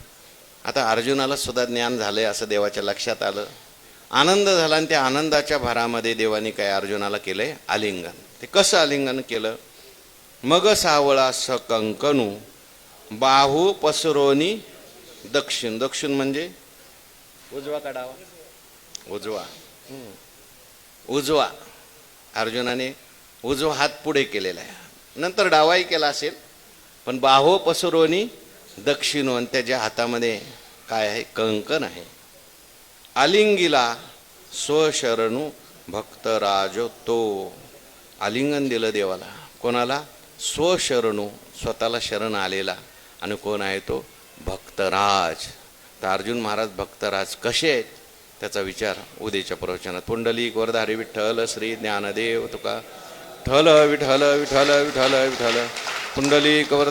आता अर्जुनाला सुद्धा ज्ञान झालंय असं देवाच्या लक्षात आलं. आनंद झाला आणि त्या आनंदाच्या भरामध्ये देवाने काय अर्जुनाला केलंय, आलिंगन. ते कसं आलिंगन केलं, मग सावळा स कंकणू बाहू पसरोनी दक्षिण. दक्षिण म्हणजे उजवा का डावा, उजवा. उजवा. अर्जुनाने उजवा हात पुढे केलेला आहे, नंतर डावाही केला असेल, पण बाहो पसरोनी दक्षिणो. आणि त्याच्या हातामध्ये काय आहे, कंकण आहे. आलिंगीला स्वशरणू भक्तराज तो. आलिंगन दिलं देवाला. कोणाला, स्वशरणू, स्वतःला शरण आलेला. आणि कोण आहे तो, भक्तराज. तर अर्जुन महाराज भक्तराज कसे आहेत त्याचा विचार उद्याच्या प्रवचनात. पुंडलिक वरदारी विठ्ठल श्री ज्ञानदेव तुका. ठल विठ्ठल विठ्ठल विठ्ठल विठ्ठल. पुंडलिक वर